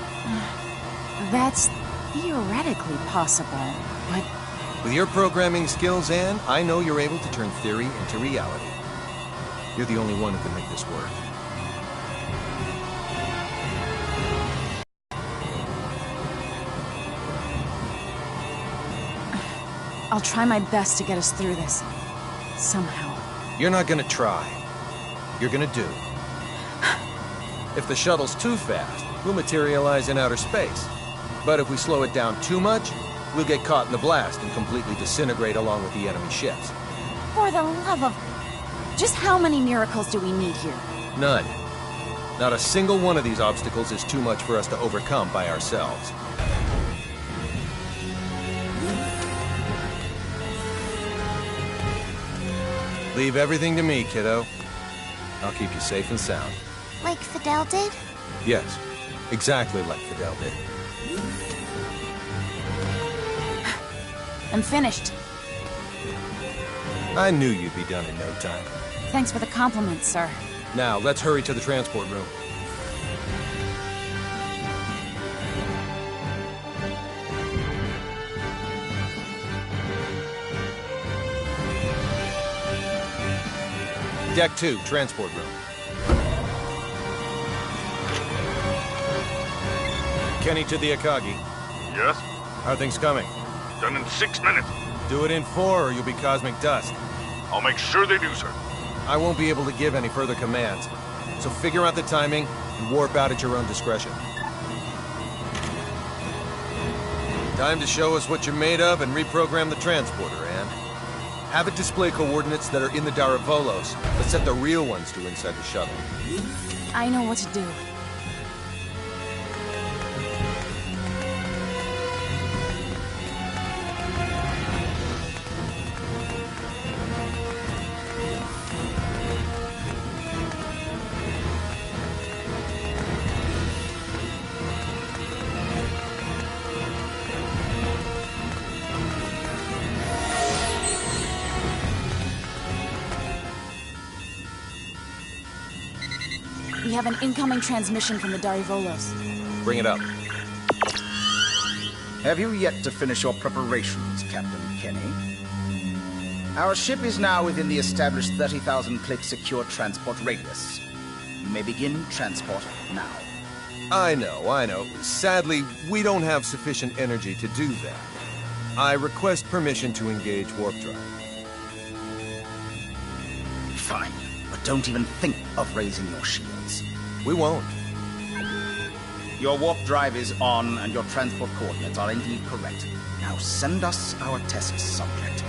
That's theoretically possible, but... With your programming skills, Anne, I know you're able to turn theory into reality. You're the only one who can make this work. I'll try my best to get us through this. Somehow. You're not gonna try. You're gonna do. If the shuttle's too fast, we'll materialize in outer space. But if we slow it down too much, we'll get caught in the blast and completely disintegrate along with the enemy ships. For the love of... Just how many miracles do we need here? None. Not a single one of these obstacles is too much for us to overcome by ourselves. Leave everything to me, kiddo. I'll keep you safe and sound. Like Fidel did? Yes, exactly like Fidel did. I'm finished. I knew you'd be done in no time. Thanks for the compliment, sir. Now, let's hurry to the transport room. Deck 2, transport room. Kenny to the Akagi. Yes? How are things coming? Done in 6 minutes. Do it in 4 or you'll be cosmic dust. I'll make sure they do, sir. I won't be able to give any further commands, so figure out the timing and warp out at your own discretion. Time to show us what you're made of and reprogram the transporter, Anne. Have it display coordinates that are in the Daravolos, but set the real ones to inside the shuttle. I know what to do. We have an incoming transmission from the Daravolos. Bring it up. Have you yet to finish your preparations, Captain Kenny? Our ship is now within the established 30,000 click secure transport radius. You may begin transport now. I know. Sadly, we don't have sufficient energy to do that. I request permission to engage warp drive. Fine, but don't even think of raising your shields. We won't. Your warp drive is on, and your transport coordinates are indeed correct. Now send us our test subject.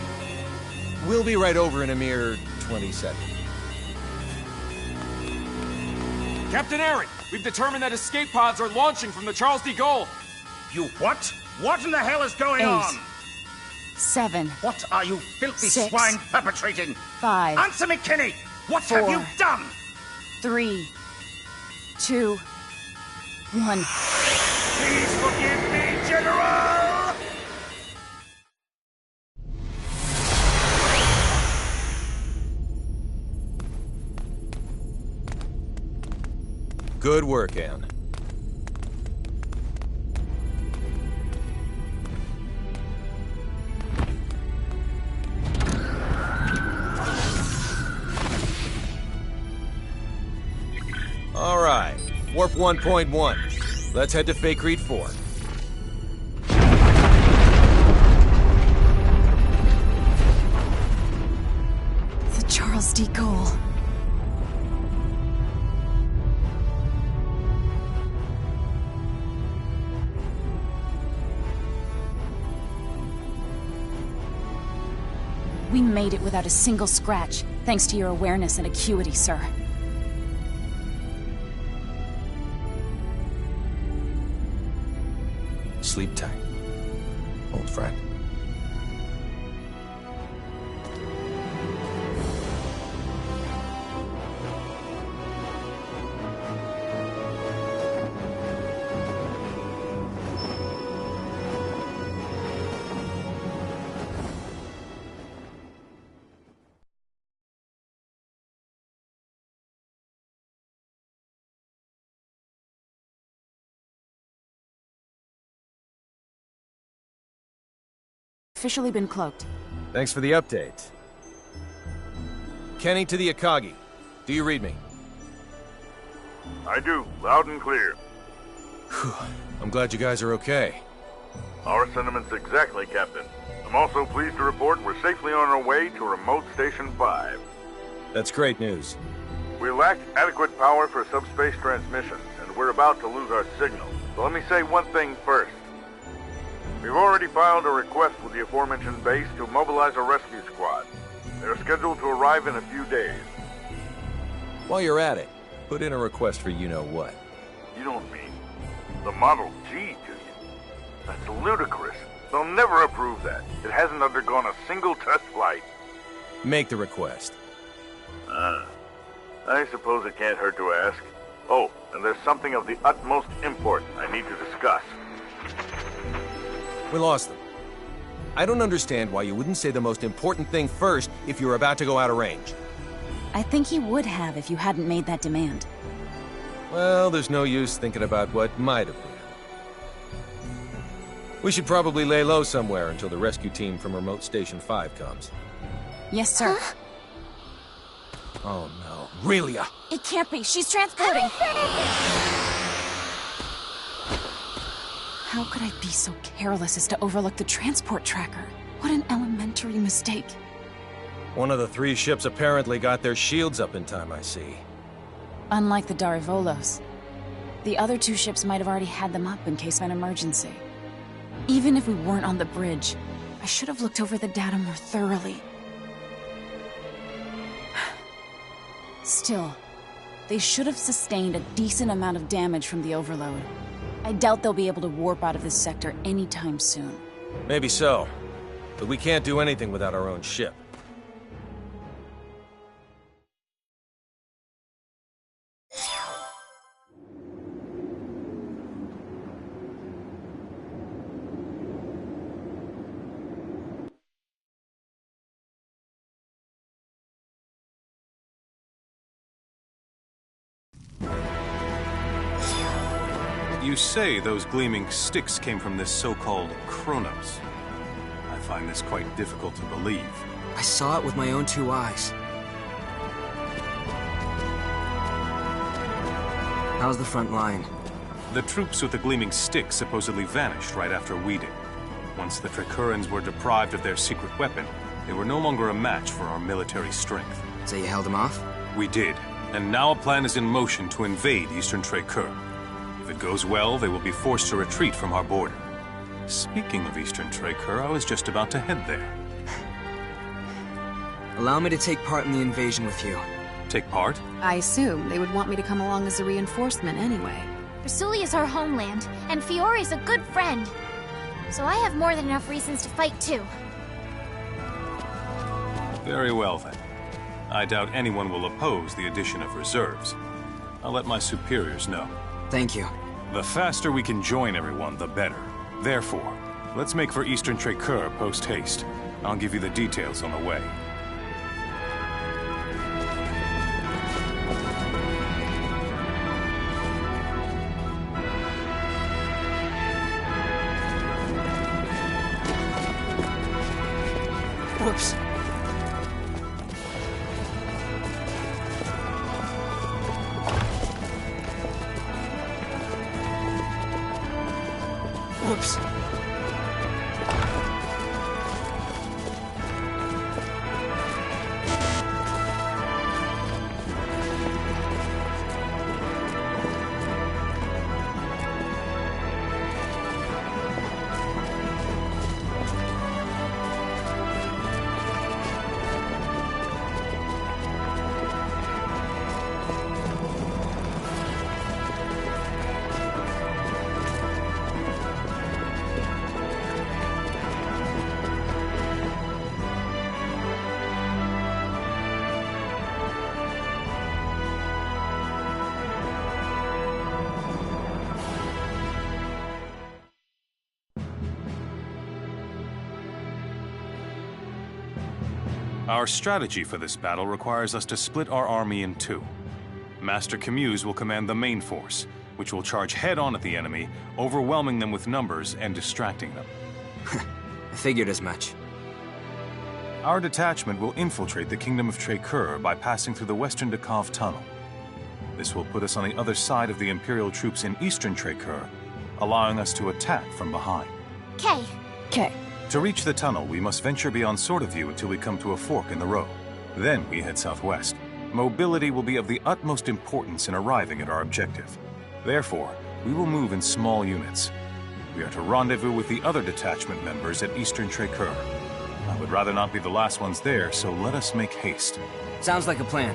We'll be right over in a mere 20 seconds. Captain Aaron, we've determined that escape pods are launching from the Charles de Gaulle. You what? What in the hell is going 8, on? 7. What are you filthy 6, swine perpetrating? 5. Answer me, Kenny! What 4, have you done? 3, 2, 1. Please forgive me, General! Good work, Anne. All right, warp 1.1. Let's head to Fake Reed 4. The Charles de Gaulle. We made it without a single scratch, thanks to your awareness and acuity, sir. Sleep tight, old friend. Officially been cloaked. Thanks for the update. Kenny to the Akagi. Do you read me? I do, loud and clear. I'm glad you guys are okay. Our sentiments exactly, Captain. I'm also pleased to report we're safely on our way to Remote Station 5. That's great news. We lack adequate power for subspace transmission, and we're about to lose our signal. So let me say one thing first. We've already filed a request with the aforementioned base to mobilize a rescue squad. They're scheduled to arrive in a few days. While you're at it, put in a request for you-know-what. You don't mean the Model G, do you? That's ludicrous. They'll never approve that. It hasn't undergone a single test flight. Make the request. I suppose it can't hurt to ask. Oh, and there's something of the utmost import I need to discuss. We lost them. I don't understand why you wouldn't say the most important thing first if you're about to go out of range. I think he would have if you hadn't made that demand. Well, there's no use thinking about what might have been. We should probably lay low somewhere until the rescue team from Remote Station 5 comes. Yes, sir. Oh no, Relia! It can't be. She's transporting. How could I be so careless as to overlook the transport tracker? What an elementary mistake. One of the 3 ships apparently got their shields up in time, I see. Unlike the Darivolos, the other 2 ships might have already had them up in case of an emergency. Even if we weren't on the bridge, I should have looked over the data more thoroughly. Still, they should have sustained a decent amount of damage from the overload. I doubt they'll be able to warp out of this sector anytime soon. Maybe so, but we can't do anything without our own ship. You say those gleaming sticks came from this so-called Kronos. I find this quite difficult to believe. I saw it with my own 2 eyes. How's the front line? The troops with the gleaming sticks supposedly vanished right after we did. Once the Tricurans were deprived of their secret weapon, they were no longer a match for our military strength. So you held them off? We did, and now a plan is in motion to invade Eastern Tricur. If it goes well, they will be forced to retreat from our border. Speaking of Eastern Tricur, I was just about to head there. Allow me to take part in the invasion with you. Take part? I assume they would want me to come along as a reinforcement anyway. Rasuli is our homeland, and Fiore's a good friend. So I have more than enough reasons to fight too. Very well then. I doubt anyone will oppose the addition of reserves. I'll let my superiors know. Thank you. The faster we can join everyone, the better. Therefore, let's make for Eastern Tricur post-haste. I'll give you the details on the way. Whoops. Whoops. Our strategy for this battle requires us to split our army in two. Master Camuse will command the main force, which will charge head-on at the enemy, overwhelming them with numbers and distracting them. I figured as much. Our detachment will infiltrate the Kingdom of Trécœur by passing through the Western Decave Tunnel. This will put us on the other side of the Imperial troops in Eastern Trécœur, allowing us to attack from behind. Okay. To reach the tunnel, we must venture beyond Sword of View until we come to a fork in the road. Then we head southwest. Mobility will be of the utmost importance in arriving at our objective. Therefore, we will move in small units. We are to rendezvous with the other detachment members at Eastern Trécœur. I would rather not be the last ones there, so let us make haste. Sounds like a plan.